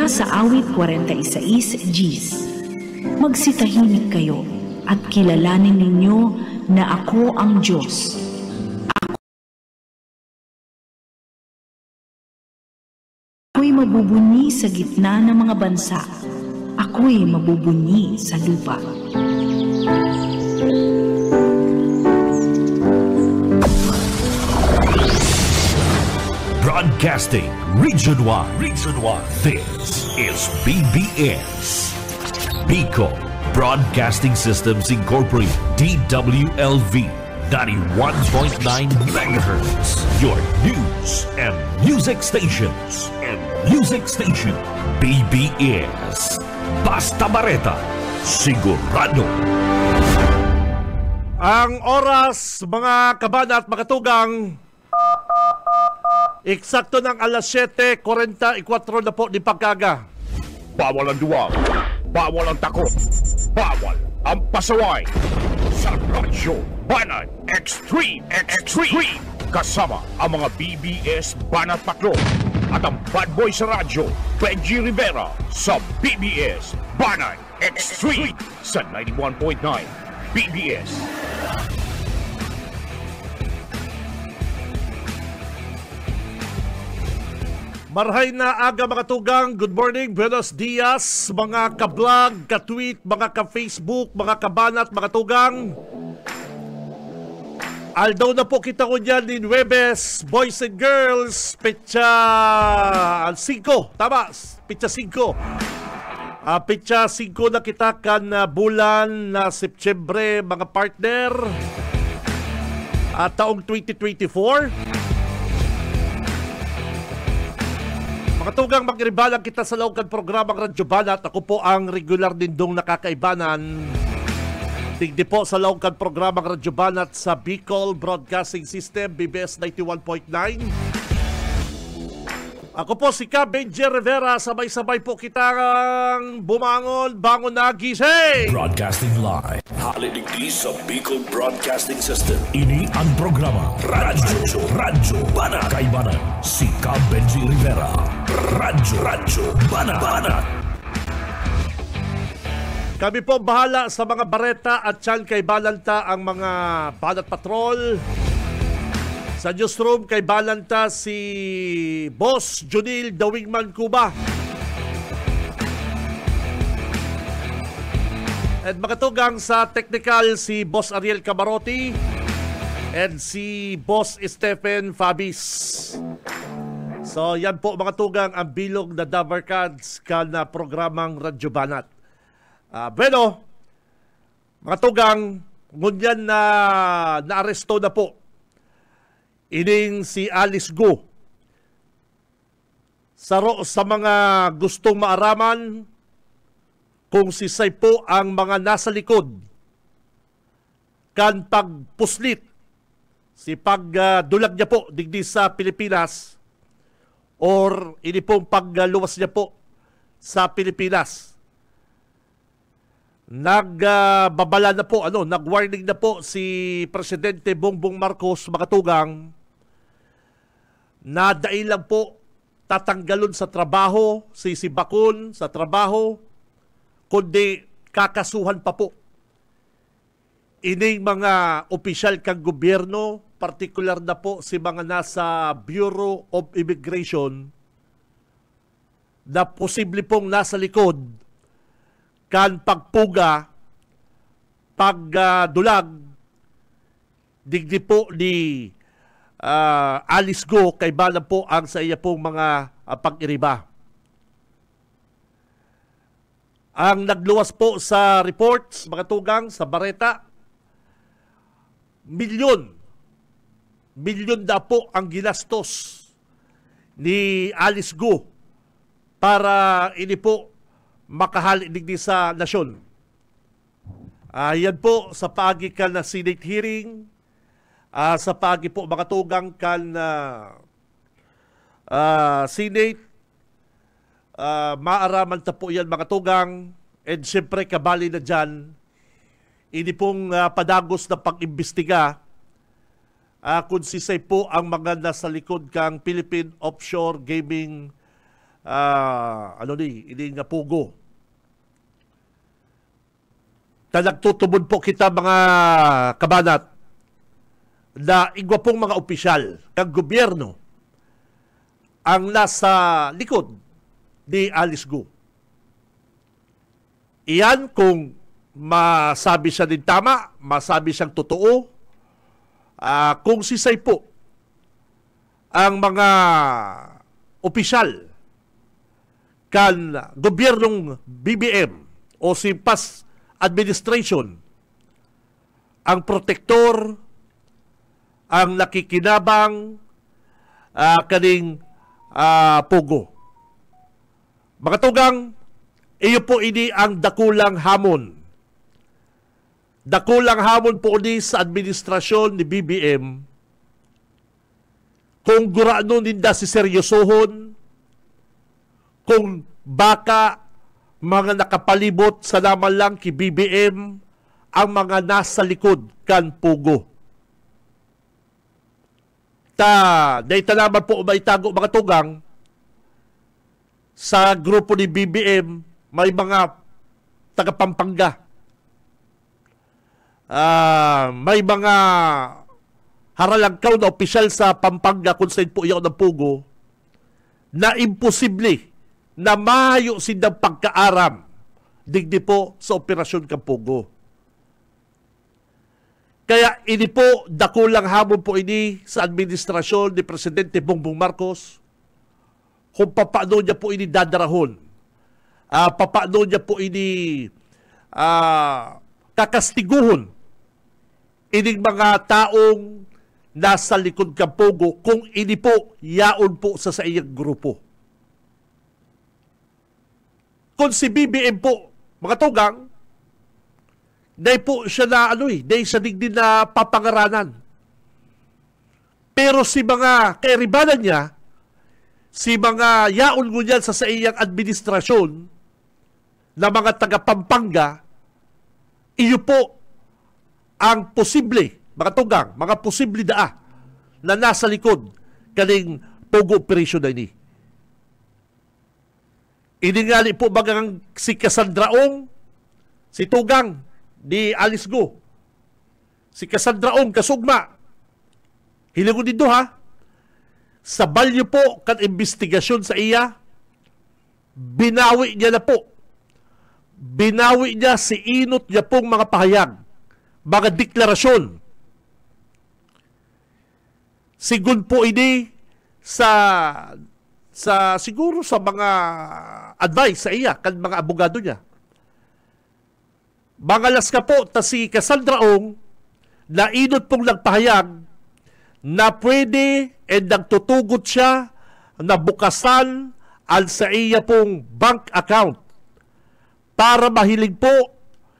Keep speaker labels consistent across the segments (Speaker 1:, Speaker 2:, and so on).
Speaker 1: Mula sa awit 46 Gs. Magsitahimik kayo at kilalanin ninyo na ako ang Diyos. Ako'y mabubunyi sa gitna ng mga bansa. Ako'y mabubunyi sa lupa.
Speaker 2: Broadcasting Region-wide. This is BBS. Bicol Broadcasting Systems Incorporated. DWLV 91.9 MHz. Your news and music stations. BBS. Basta Bareta. Sigurado.
Speaker 3: Ang oras, mga kabana at mga tugang, eksakto ng alas 7:44 na po di pagkaga.
Speaker 4: Bawal ang duwag, bawal ang takot, bawal ang pasaway. Sa Radyo Banat Extreme kasama ang mga BBS Banat Patro at ang bad boy sa radyo, Benji Rivera sa BBS Banat Extreme sa 91.9 BBS.
Speaker 3: Marhay na aga mga tugang, good morning, buenos dias, mga ka-vlog, ka-tweet, mga ka-Facebook, mga kabanat, mga tugang. Aldaw na po kita ko dyan ni Nuebes, boys and girls, petsa 5, tama, petsa 5. Petsa 5 na kita kan bulan na Setyembre, mga partner, taong 2024. Katugang magribalang kita sa laukan programang Radyo Banat. Ako po ang regular dindong nakakaibanan. Tigdi po sa laukan programang Radyo Banat sa Bicol Broadcasting System, BBS 91.9. Ako po si Benji Rivera. Sabay-sabay po kitang bumangon, bangon na gising.
Speaker 2: Broadcasting live. Haliligdi sa Bicol Broadcasting System. Ini ang programa Radyo Banat. Kaibanan si Benji Rivera. Radyo Banat.
Speaker 3: Kami po bahala sa mga bareta at tiyan kay Balanta ang mga Banat Patrol. Sa newsroom kay Balanta si Boss Junil The Wingman Cuba. At makatugang sa technical si Boss Ariel Camarotti and si Boss Stephen Fabis. So yan po mga tugang ang bilog na Dabarkads na programang Radyo Banat. Bueno, mga tugang, ngunyan na naaresto na po ining si Alice Go sa mga gustong maaraman kung si Say po ang mga nasa likod kan pagpuslit si pagdulag niya po digdi sa Pilipinas or ini pong pagluwas niya po sa Pilipinas. Nagbabala na po, nag-warning na po si Presidente Bongbong Marcos, mga tugang, na dahil lang po tatanggalon sa trabaho, sisibakon sa trabaho, kundi kakasuhan pa po ining mga opisyal kang gobyerno, partikular na po si mga nasa Bureau of Immigration na posible pong nasa likod kan pagpuga, pagdulag, digdi po ni Alice Go, kay bala po ang sa iya pong mga pag-iriba. Ang nagluwas po sa reports, mga tugang, sa Bareta, milyon na po ang ginastos ni Alice Go para ini po makahalik digdi sa nasyon. Yan po sa paagi kan na Senate hearing, sa paagi po mga tugang kan Senate, maaraman ta po yan mga tugang, and siyempre kabali na dyan, ini pong padagos na pag-imbestiga kung sisay po ang mga nasa likod kang Philippine Offshore Gaming ini nga pugo. Nagtutubod po kita mga kabanat na igwa pong mga opisyal ng gobyerno ang nasa likod ni Alice Go. Iyan kung masabi siya din tama, masabi siyang totoo, kung sisay po ang mga opisyal kan gobyernong BBM o si PAS administration ang protektor, ang nakikinabang kaning pugo. Mga tugang, iyo po ini ang dakulang hamon. Dakulang hamon po ini sa administrasyon ni BBM kung gurano ninda si seryosohon, kung baka mga nakapalibot sa naman lang ki BBM ang mga nasa likod kan pugo. Dahita naman po maitago mga tugang, sa grupo ni BBM may mga taga-Pampanga. May mga haralangkaw na opisyal sa Pampanga kung saan po iyaw ng pugo na imposible na mahayo sindang pagkaaram digdi po sa operasyon kang pugo. Kaya ini po dakulang hamon po ini sa administrasyon ni Presidente Bongbong Marcos kung papaano niya po ini dadarahon. Papaano niya po ini kakastiguhon ining mga taong nasa likod kang pugo kung ini po yaon po sa iyang grupo. Kung si BBM po, mga tugang, dahil po siya na, dahil siya din na papangaranan. Pero si mga kairibanan niya, si mga yaon ngunyan sa iyang administrasyon, na mga taga-Pampanga, iyo po ang posible, mga tugang, mga posible na nasa likod kaning pugo operation na ini. Iningali po bagang si Cassandra Ong, si Tugang ni Alice Go, si Cassandra Ong kasugma, hilingon din ha, sa balyo po kan investigasyon sa iya, binawi niya na po. Binawi niya si inot niya pong mga pahayag, mga deklarasyon. Sigun po ini siguro sa mga advice sa iya kan mga abogado niya. Mangalas ka po ta si Cassandra Ong na inot pong nagpahayag na pwede nagtutugot siya na bukasan al sa iya pong bank account para mahilig po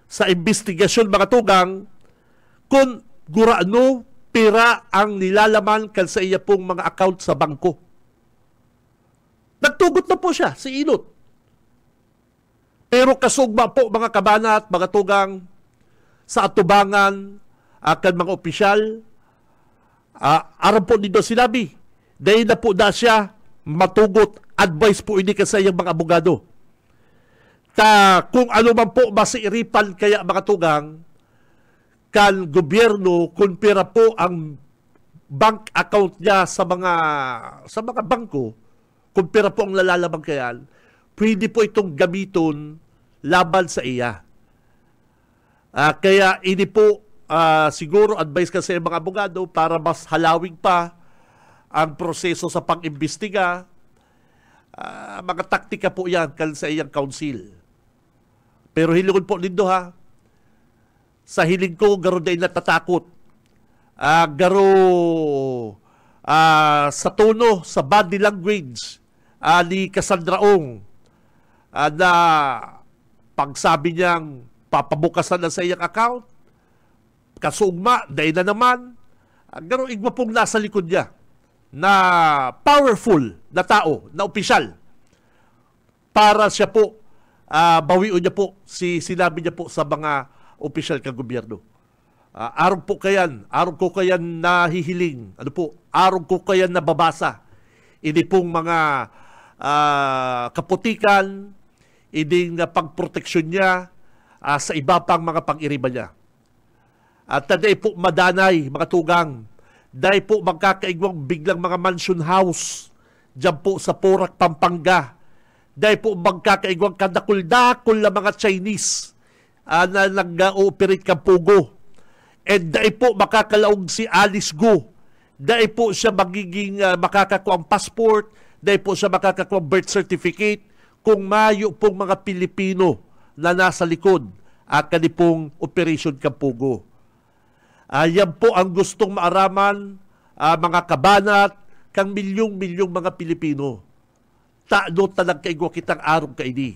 Speaker 3: sa investigasyon mga tugang kung gurano pera ang nilalaman kan sa iya pong mga account sa bangko. Nagtugot na po siya, si Inot. Pero kasugma po mga kabanat, mga tugang, sa atubangan, kan mga opisyal, aram po dito sinabi, dahil na po na siya matugot, advice po ini sa iyang mga abogado. Kung ano man po masiiripan kaya mga tugang, kan gobyerno, kung pera po ang bank account niya sa mga bangko, kung pera po ang lalalabang kayan, pwede po itong gamiton laban sa iya. Kaya ini po siguro advice ka sa mga abogado para mas halawig pa ang proseso sa pang-imbestiga. Mga taktika po yan sa iyang counsel. Pero hilingon po lindo ha, sa hiling ko garo day natatakot. Sa tono, sa body language ni Cassandra Ong na pagsabi niyang papabukasan na sa iyang account, kasugma, dahil na naman, garo igwa pong nasa likod niya na powerful na tao, na opisyal, para siya po, bawion niya po, sinabi niya po sa mga opisyal ka gobyerno. Araw ko kayan nahihiling, araw ko kayan nababasa, ini pong mga kaputikan, iding pagproteksyon niya sa iba pang mga pang-iriba niya. At dahil po madanay, mga tugang, dahil po magkakaigwang biglang mga mansion house dyan po sa Porac, Pampanga. Dahil po magkakaigwang kadakul-dakul na mga Chinese na nag-ooperate kang pugo. And dahil po makakalaog si Alice Go. Dahil po siya magiging makakakuha ang passport. Dahil po siya makakakuha ang birth certificate kung mayo pong mga Pilipino na nasa likod at kanipong operation kang pugo. Yan po ang gustong maaraman mga kabanat kang milyong-milyong mga Pilipino. Taano talag kaigwa kitang arong kaini.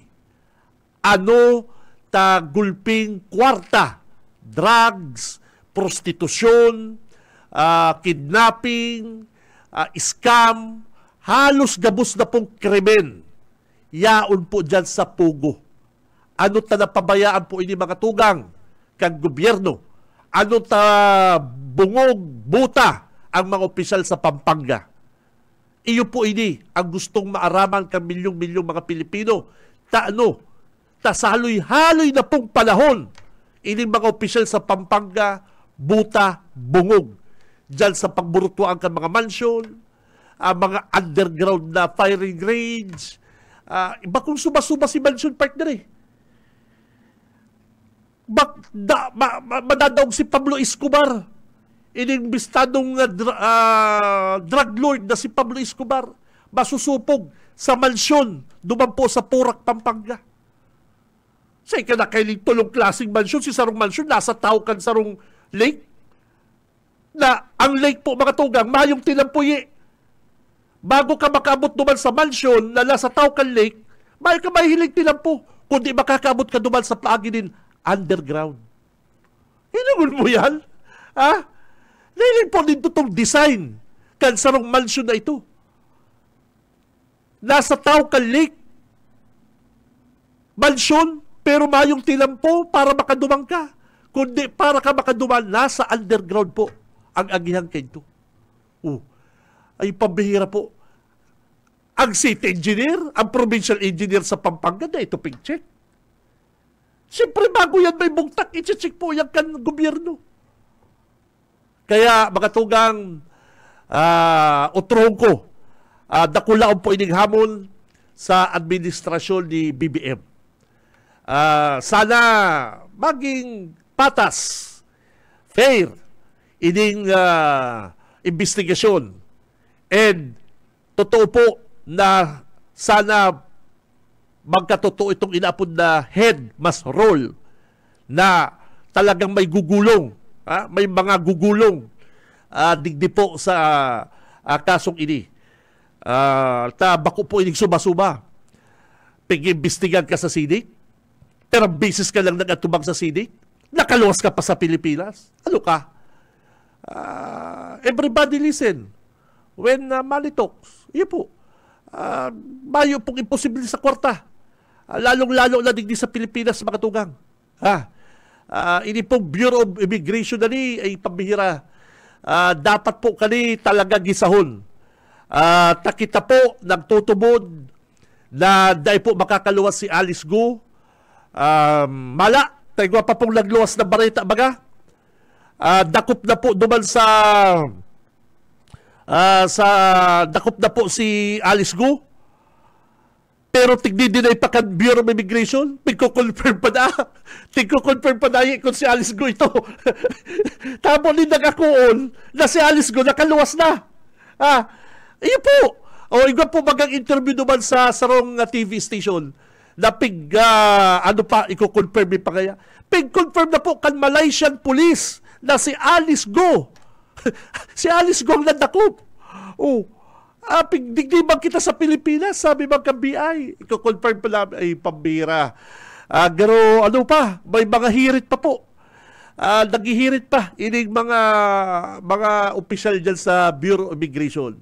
Speaker 3: Ano ta gulping kwarta, drugs, prostitusyon, kidnapping, scam, halos gabos na pong krimen. Yaon po dyan sa pugo. Ano ta napabayaan po ini mga tugang kang gobyerno? Ano ta bungog, buta ang mga opisyal sa Pampanga? Iyo po ini ang gustong maaraman kang milyong-milyong mga Pilipino. Taano? Tasaloy-haloy na pong panahon. Ining mga opisyal sa Pampanga, buta, bungog. Diyan sa pagburutuan kang mga mansion, mga underground na firing range. Iba kung suba-suba si mansion partner eh. Madadaog si Pablo Escobar. Inimbistadong drug lord na si Pablo Escobar. Masusupog sa mansyon duman po sa Porac, Pampanga. Say ka na kailing tulong klaseng mansyon. Si sarong mansyon nasa Taukan sarong lake. Na ang lake po mga tugang mayong tinampuyi. Bago ka makaabot duman sa mansyon na nasa Taukan Lake, may ka mahihiling tinampo. Kundi makakaabot ka duman sa plaagi din underground. Hinungon mo yan? Nailing po din itong design kan sarong mansyon na ito. Nasa Taukan Lake. Mansyon, pero mayong tilampo para makadumang ka. Kundi para ka makaduman, nasa underground po ang agihang kento. Ay pambihira po. Ang city engineer, ang provincial engineer sa Pampanga na ito ping-check. Siyempre, bago yan may bugtak, i-check po yan kan gobyerno. Kaya, mga tugang, utrohong ko, dakulaon po ining hamon sa administrasyon ni BBM. Sana maging patas, fair, ining investigasyon. And, totoo po na sana magkatotoo itong inapod na head mas role na talagang may gugulong, may mga gugulong digdi po sa kasong ini. Bako po ining suba-suba. Pag-imbestigan ka sa sidik, pero basis ka lang nagatubang sa sidik, nakaluwas ka pa sa Pilipinas. Ano ka? Everybody listen. When money talks, yun po. Mayo pong imposible sa kwarta. Lalong-lalo na digdi sa Pilipinas, mga tugang. Ini pong Bureau of Immigration na ni ay pambihira. Dapat po kani talaga gisahon. Takita po, nagtutubod na dahil po makakaluwas si Alice Go. Mala, tayo pa pong nagluwas na barita, baga. Dakop na po duman sa dakop na po si Alice Go. Pero tigdi-deny pa kan Bureau of Immigration. Tigko-confirm pa na. Tigko-confirm pa na kung si Alice Go ito. Tamo din nagakuon na si Alice Go nakaluwas na. Iyo po. Igwa po magang interview naman sa sarong TV station. Na ano pa, iko-confirm pa kaya. Pig-confirm na po kan Malaysian Police na si Alice Go. Si Alice Go ang nadakop. Digdiban kita sa Pilipinas, sabi mga ka-BI. Iko-confirm pa lang, ay pambira. Pero ano pa, may mga hirit pa po. Naghihirit pa ining mga opisyal dyan sa Bureau of Immigration.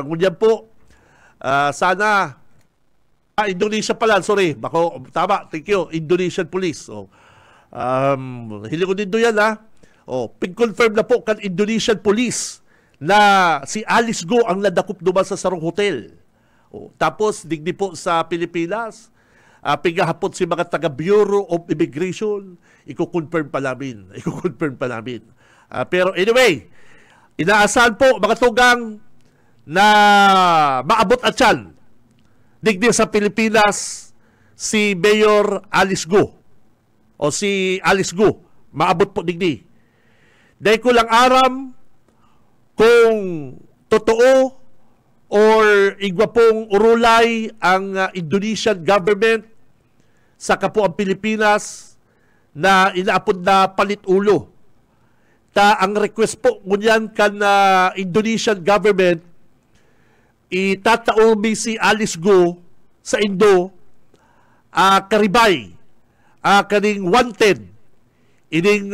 Speaker 3: Ngunyan po, sana, Indonesia pala, sorry. Bako, tama, thank you. Indonesian Police. Hiling ko din doon yan, pig-confirm na po kan Indonesian Police na si Alice Go ang nadakop duman sa sarong hotel. Tapos, digdi po sa Pilipinas, pigahapot si mga taga Bureau of Immigration, i-confirm pa namin. Pero anyway, inaasahan po, mga tugang, na maabot at yan. Digdi sa Pilipinas, si Mayor Alice Go. O si Alice Go. Maabot po digdi. Dahil ko lang aram kung totoo or igwa pong urulay ang Indonesian government sa kapuang Pilipinas na inaapod na palit ulo. Ang request po ngunyan kan Indonesian government, itataomi si Alice Go sa Indo, karibay, kaning wanted, ining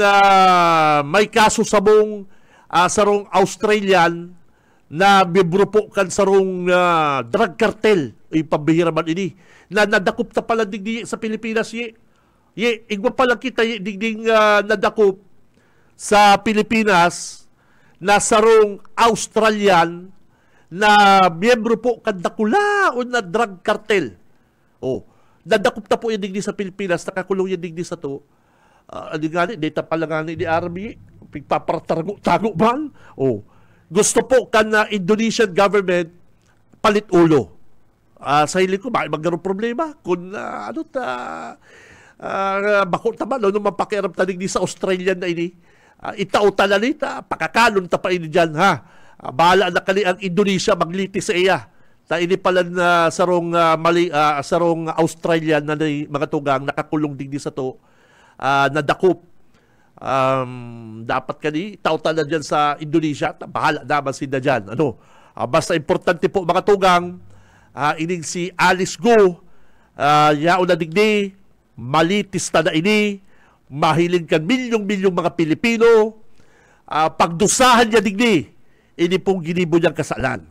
Speaker 3: may kaso sa mong sarong Australian na miyembro po kan sarong drug cartel, ay pambihiraman ini, na nadakop ta pala digdi sa Pilipinas, igwa pala kita digding nadakop sa Pilipinas na sarong Australian na miyembro po kadakula o na drug cartel. Nadakop ta po yung digdi sa Pilipinas, nakakulong yung digdi sa to. Gani, data pala gani di Army, pigpapartago-tago man. Gusto po kan Indonesian government palit ulo. Sa hiling ko, bakit magkaroon problema? Kung bako naman, nung mapakiaram tanig di sa Australian na ini, itao talalita, pakakalon ta pa ini dyan, ha? Bahala na kali ang Indonesia magliti sa iya. Ini pala na sarong sarong Australian na mga tugang nakakulong digdi sa to, nadakop. Dapat kani tautan na dyan sa Indonesia, bahala naman sila dyan. Basta importante po mga tugang, ining si Alice Go, yao na digdi, malitis na ini, mahiling kan milyong-milyong mga Pilipino, pagdusahan niya digdi, ini pong ginibo niyang kasalan.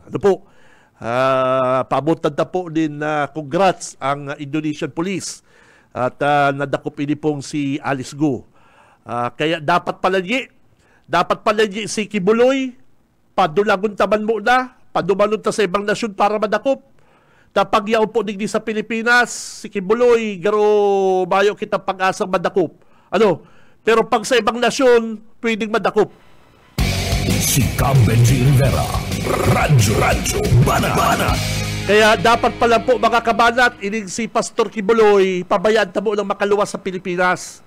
Speaker 3: Pabutan na po din congrats ang Indonesian Police at nadakop ini pong si Alice Go. Kaya dapat pala niya si Kibuloy, padulagon taman mo na, padumanon ta sa ibang nasyon para madakop. Tapag yaw po digdi sa Pilipinas, si Kibuloy, garo mayo kita pag-asang madakop. Pero pag sa ibang nasyon, pwedeng madakop.
Speaker 2: Si Benji Rivera, Radyo Banat.
Speaker 3: Kaya dapat pala po mga kabanat, ining si Pastor Kibuloy, pabayaan tamo ng makaluwas sa Pilipinas.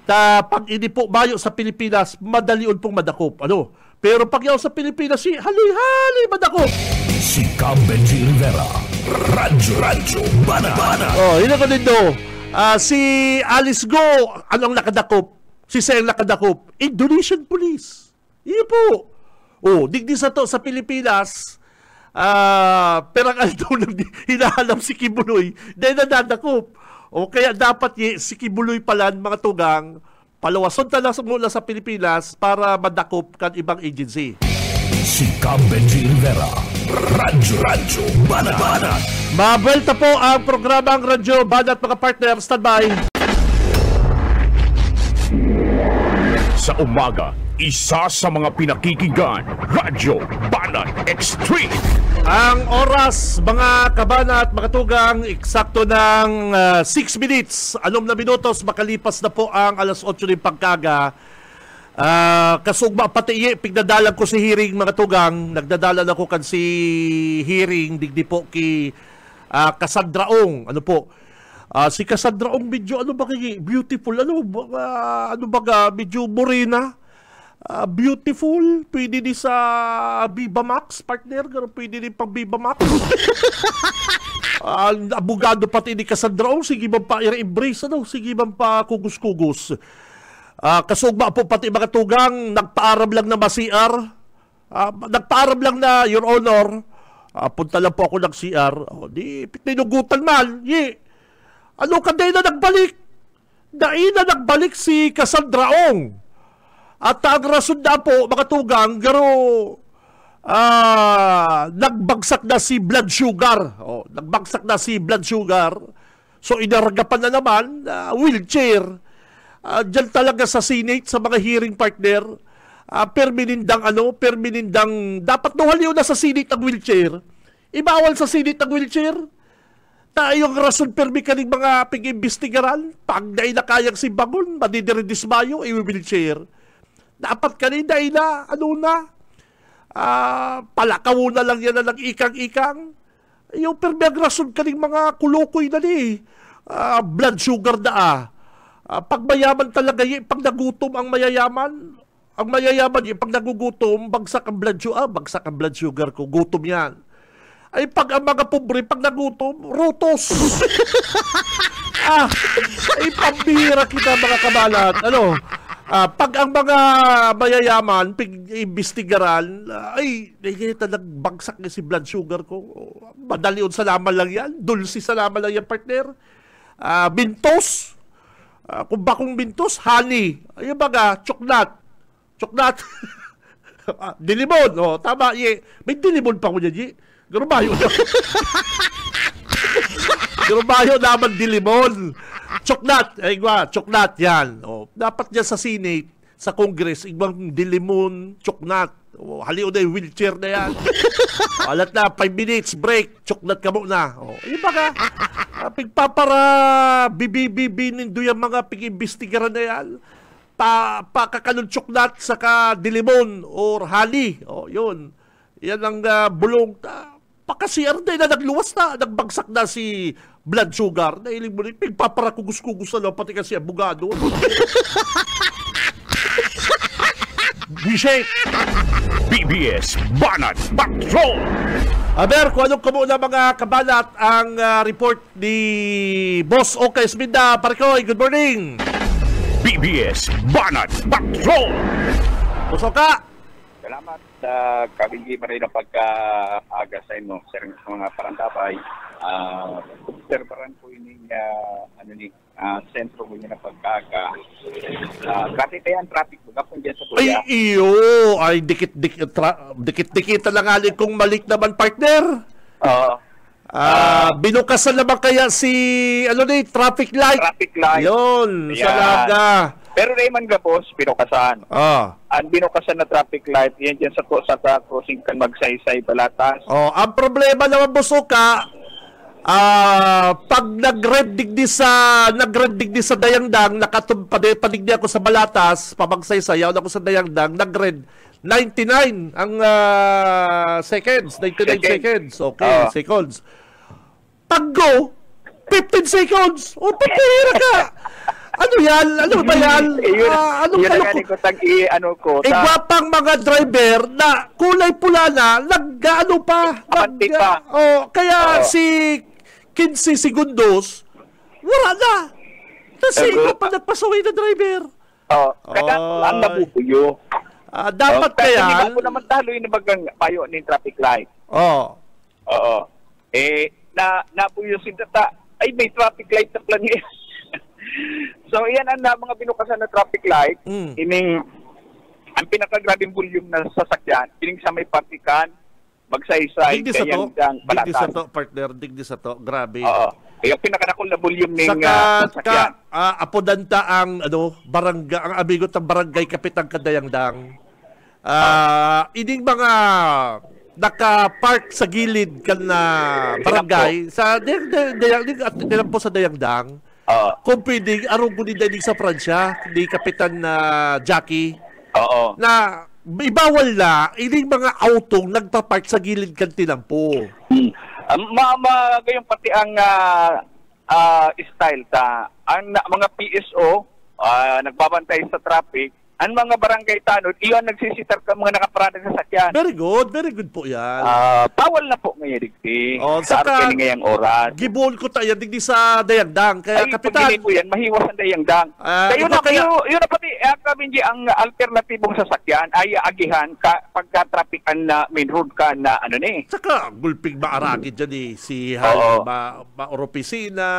Speaker 3: Pag ini po mayo sa Pilipinas, madalion pong madakop. Pero pag yaw sa Pilipinas, haloy madakop.
Speaker 2: Si Benji Rivera, Radyo Banat.
Speaker 3: Hino ko din do. Si Alice Go, anong nakadakop? Si Seng nakadakop? Indonesian Police. Iyo po. Digdi sa to sa Pilipinas, perang alto nang hinahanap si Kibuloy, dahil nadadakop. Kaya dapat si Kibuloy pala, mga tugang, palawason tala mula sa Pilipinas para madakop kan ibang agency.
Speaker 2: Si Benji Rivera, Radyo Banat.
Speaker 3: Mabelta po ang programang Radyo Banat, mga partner. Standby.
Speaker 4: Sa umaga, isa sa mga pinakikinggan, Radyo Banat Extreme.
Speaker 3: Ang oras, mga kabanat, mga tugang, eksakto ng 6 minutes. 6 na minutos, makalipas na po ang alas 8 ng pagkaga. Kasugma pati pigdadalan ko si hearing, mga tugang. Nagdadalan ako kan si hearing, digdi po ki Casandraong. Si Casandraong medyo, beautiful, medyo morena. Beautiful, pwede di sa Viva Max, partner, pwede di pang Viva Max. Abogado pati ni Casandraong, sige bang pa i-embrace, sige bang pa kugus-kugus. Kasugma po pati mga tugang, nagpaaram lang na ma-CR, nagpaaram lang na, Your Honor, punta lang po ako ng CR, di tinugutan man, kaday na nagbalik? Dahil na nagbalik si Casandraong. At ang rason na po, mga tugang, nagbagsak na si blood sugar. Nagbagsak na si blood sugar. So, inaragapan na naman, wheelchair. Diyan talaga sa Senate, sa mga hearing partner, perminindang, dapat nuhaliw na sa Senate ang wheelchair. Ibawal sa Senate ang wheelchair. Tayong rason permi kaning mga pag-imbestigaran. Pag na kayang si Bangon, madidiridismayo, i-wheelchair. Dapat kanina ila, palakaw na lang yan na ng ikang-ikang. Yung permi ang rason kaning mga kulukoy na ni. Blood sugar na pag mayaman talaga yung pag nagutom ang mayayaman yung pag nagugutom bagsak ang blood sugar ko, gutom yan. Ay pag ang mga pobre pag nagutom rotos. Ay pambira kita mga kabalat. Pag ang mga mayayaman pag-imbestigaran ay nagbagsak na si blood sugar ko. Madali on salaman lang yan, dulce salaman lang yan partner. Bintos. Kung bakong bintos, honey. Ayun baga, choknat. Dilimon. Tama. May dilimon pa ko niya, Garubayo na. Garubayo naman dilimon. Choknat. Choknat yan. Dapat niya sa Senate, sa Congress, ibang dilimon, choknat. Haliw na yung wheelchair na yan. Alat na, 5 minutes, break, choknat ka muna. Yung baga, pigpapara, bibi nindo yung mga pig-imbestigaran na yan. Pakakanon choknat, saka dilimon, or hali. Yun. Yan ang bulong. Pakasiyar na nagluwas na, nagbagsak na si blood sugar. Nailing mo rin, pigpapara kugus-kugus na lang, pati kasi abogado. Bishake.
Speaker 4: BBS Banat Patrol.
Speaker 3: Aber, kung anong kumuna mga kabalat ang report ni Boss Okay Esminda Parikoy. Good morning.
Speaker 4: BBS Banat Patrol.
Speaker 3: Boss Oka.
Speaker 5: Salamat sa kabigi pa rin ang pagka-aga sa inyo, sir, sa mga parantapay. Observaran ko yung sentro ko niya na pagkaga. Katitayan traffic baga po dyan sa Tuya.
Speaker 3: Ay, dikit-dikit lang alin kung malik naman, partner. Binukasan naman kaya si, traffic light.
Speaker 5: Traffic light.
Speaker 3: Yun, sa
Speaker 5: Yan.
Speaker 3: Laga.
Speaker 5: Pero Raymond Gabos, binukasan. Ang binukasan na traffic light, yan dyan sa crossing kan magsaysay balatas.
Speaker 3: Ang problema naman, Boss Oka, pag nag-red digdi sa Dayangdang, panig ako sa Balatas, pamagsayaw ako sa Dayangdang, nag-red 99 ang seconds, 99 seconds. Okay, seconds. Pag go, 15 seconds. Patira ka. Ano yan? Ano ba yan?
Speaker 5: Yun ang ko.
Speaker 3: Gwapang mga driver na kulay pula na, nag-ano pa. Kaya si 15 segundos, wala na. Kasi ikaw pa nagpasaway na driver.
Speaker 5: Kaya ang nabubuyo.
Speaker 3: Dapat kaya...
Speaker 5: Hindi ba po naman talo yung nabagang payo ng traffic light? Nabuyo si Tata. Ay, may traffic light na plan yan. So, yan ang mga binukasan na traffic light. Ang pinakagrabing volume na sasakyan, pining sa may partikan, magsaysay, Dayangdang, Balatas.
Speaker 3: Digdi sa to, partner. Digdi sa to. Grabe.
Speaker 5: Yung pinakadakol na volume ng sasakyan.
Speaker 3: Apodanta ang, barangay, ang abigot ng barangay Kapitang Kadayangdang. Ining mga naka-park sa gilid kan na barangay, sa Dayangdang po sa Dayangdang, kung pwedeng, arugunin na sa Pransya, ni Kapitan Jackie, na ibawal na, ining mga autong nagpa-park sa gilid kan tinampo.
Speaker 5: Gayong pati ang style ang mga PSO nagbabantay sa traffic, ang mga barangay tanod, iyon nagsisitar ka mga nakaparada sa sakyan.
Speaker 3: Very good po yan.
Speaker 5: Bawal na po ngayon digdi. Sa
Speaker 3: saka,
Speaker 5: arkin ngayong oras.
Speaker 3: Gibuon ko tayo digdi sa Dayangdang. Kaya Kapitan.
Speaker 5: Pag po yan, mahiwas ang Dayangdang. Yun na pati, kabinji, ang alternatibong sasakyan ay agihan pagka-traffican na main road ka na
Speaker 3: Saka, gulping maaragin dyan si Hal, ma-oropisina.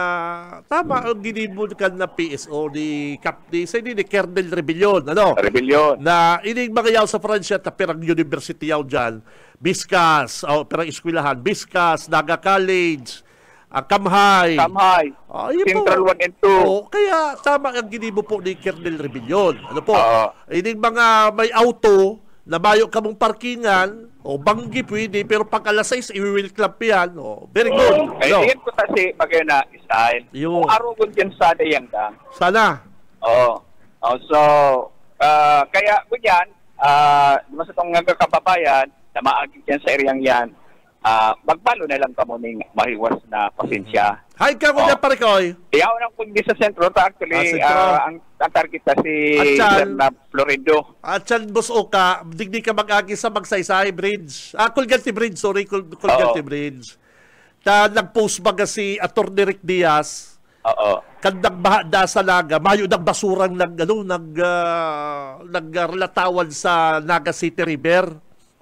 Speaker 3: Tama, ang ginibon ka na PSO ni Kernel Rebellion.
Speaker 5: Rebellion.
Speaker 3: Na ining mga yaw sa Francia at perang university yaw dyan. Biskas, perang eskwelahan. Biskas, Naga College, Kamhay. Central 1 and 2. Kaya tama ang ginibo po ni Kernel Rebellion. Ining mga may auto na mayo ka mong parkingan, o banggi pwede, pero pag alas 6, i-will club yan. O, very good.
Speaker 5: Ay, yan ko kasi pag na style.
Speaker 3: Yun.
Speaker 5: Kung arugon dyan sa dayang ka.
Speaker 3: Sana.
Speaker 5: Oo. So, kaya ko yan, mas itong nga kababayan, na maagig yan sa areang yan, magbalo na lang kamo ng mahiwas na pasensya.
Speaker 3: Hi ka ko dyan, Parikoy.
Speaker 5: Iyaw ng kundi sa sentro, actually, ang target na si na Florido.
Speaker 3: At yan, Boss Oka, digdi ka mag-agi sa Magsaysay Bridge. Kulganti Bridge, sorry, Kulganti Bridge. Nag-post baga si Atty. Rick Diaz.
Speaker 5: Oo.
Speaker 3: Kandang bahada sa Naga, mayo ng basurang naglalatawan sa Naga City River.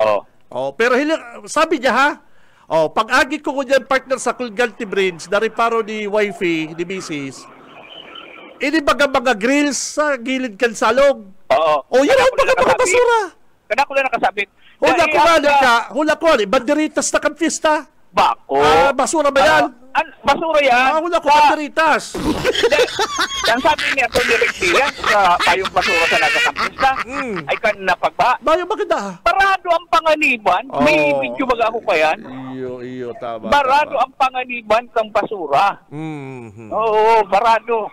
Speaker 5: Oo.
Speaker 3: Pero sabi niya ha, pag-agi ko dyan partner sa Kulganti Bridge, na reparo ni wifey, ni Mrs. Ini mga grills sa gilid kansalong.
Speaker 5: Oo.
Speaker 3: Yan ang mga basura.
Speaker 5: Kada ko na nakasabit.
Speaker 3: Hula ko nga, banderitas na kampista.
Speaker 5: Bako.
Speaker 3: Basura ba yan?
Speaker 5: Basura yan.
Speaker 3: Hula ko, banderitas.
Speaker 5: Yan sabi niya ito ni Rick Diaz sa payong basura sa nagakampista. Ay kan napagba.
Speaker 3: Bayo maganda.
Speaker 5: Barado ang panganiban. May video baga ako pa yan.
Speaker 3: Iyo, tama.
Speaker 5: Barado ang panganiban kang basura. Oo, barado.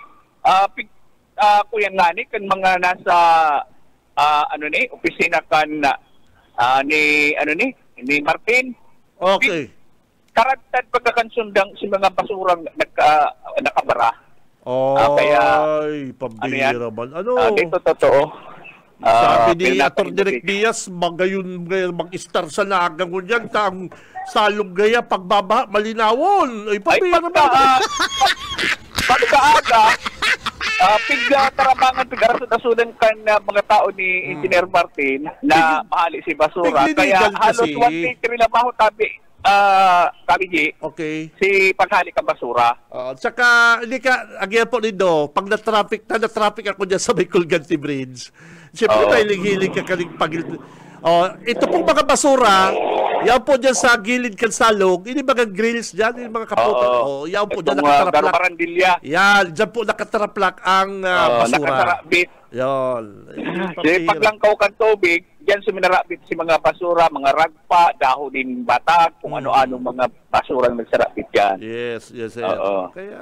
Speaker 5: Kuya nga ni, kan mga nasa, opisina kan ni Martin.
Speaker 3: Okay.
Speaker 5: Karagtad pagkakansundang si mga basurang nakabara.
Speaker 3: Ay, pambihira man.
Speaker 5: Dito totoo.
Speaker 3: Sabi ni Atty. Rick Diaz, magayon mag-star sa Nagang yan, tang salong gaya, pagbaba, malinawon. Ay, pambihira man.
Speaker 5: Pagkaaga, pigla tarabangan pigarasud-asudan kan mga tao ni Engineer Martin na mahali si basura. Kaya halos 1 meter na baho tabi. Kabiji,
Speaker 3: okay.
Speaker 5: Si paghali ka basura.
Speaker 3: Tsaka, hindi ka, agyan po nido, pag na-traffic ako dyan sa may Kulganti Bridge, siyempre may hiling ka kaling pagil. Ito pong mga basura, yan po dyan sa gilid kansalog, ini mga grills dyan, ini mga kaputan. Yan po dyan nakataraplak. Yan, dyan po nakataraplak ang basura.
Speaker 5: Nakatarabit.
Speaker 3: Yan.
Speaker 5: Paglangkaw kang tubig, diyan suminarabit si mga basura, mga ragpa, dahon din batag, kung ano-anong mga basurang nagsarabit yan.
Speaker 3: Yes.
Speaker 5: Kaya,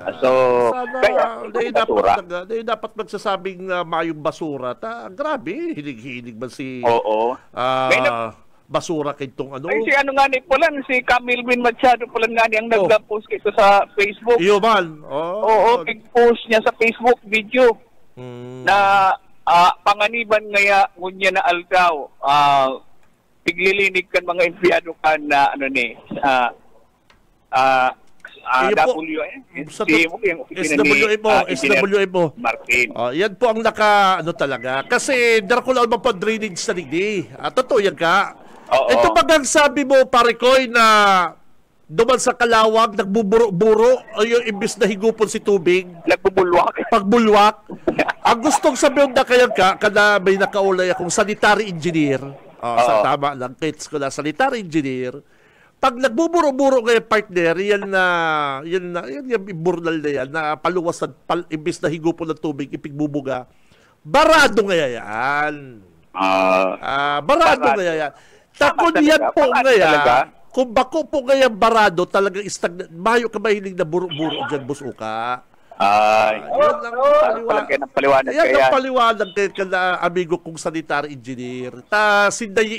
Speaker 3: dapat magsasabing mayong basura. Grabe, hilig-hilig man si basura kay itong ano.
Speaker 5: Ay, si ano nga ni Pulan, si Camille Bin Machado Pulan nga ni ang nag-post ito sa Facebook.
Speaker 3: Iyo man.
Speaker 5: Nag-post niya sa Facebook video. Na panganiban ngaya ngunya na aldaw piglilinig kan mga empleyado kan na
Speaker 3: SWMO
Speaker 5: Martin.
Speaker 3: Yan po ang talaga kasi Dracula ang mapadrinage sa ligdi. Totoo yan ka. Ito bagang sabi mo Parikoy na duman sa Kalawag, nagbuburo-buro, yung imbis na higupon si tubig. Pagbulwak. Ang gustong sabihin na kayan kada may nakaulay akong sanitary engineer. Sa tama lang, kids ko na, sanitary engineer. Pag nagbuburo-buro kayo partner, yan yung burnal na yan, na paluwas, imbis na higupon ng tubig, ipigbubuga. Barado nga yan. Barado nga yan. Takon yan po nga yan. Kung bako po ngayang barado, talagang mayo ka mahilig na buro-buro dyan, Boss Uka.
Speaker 5: Yan ang paliwanag
Speaker 3: yan ang paliwanag kay amigo kong sanitary engineer.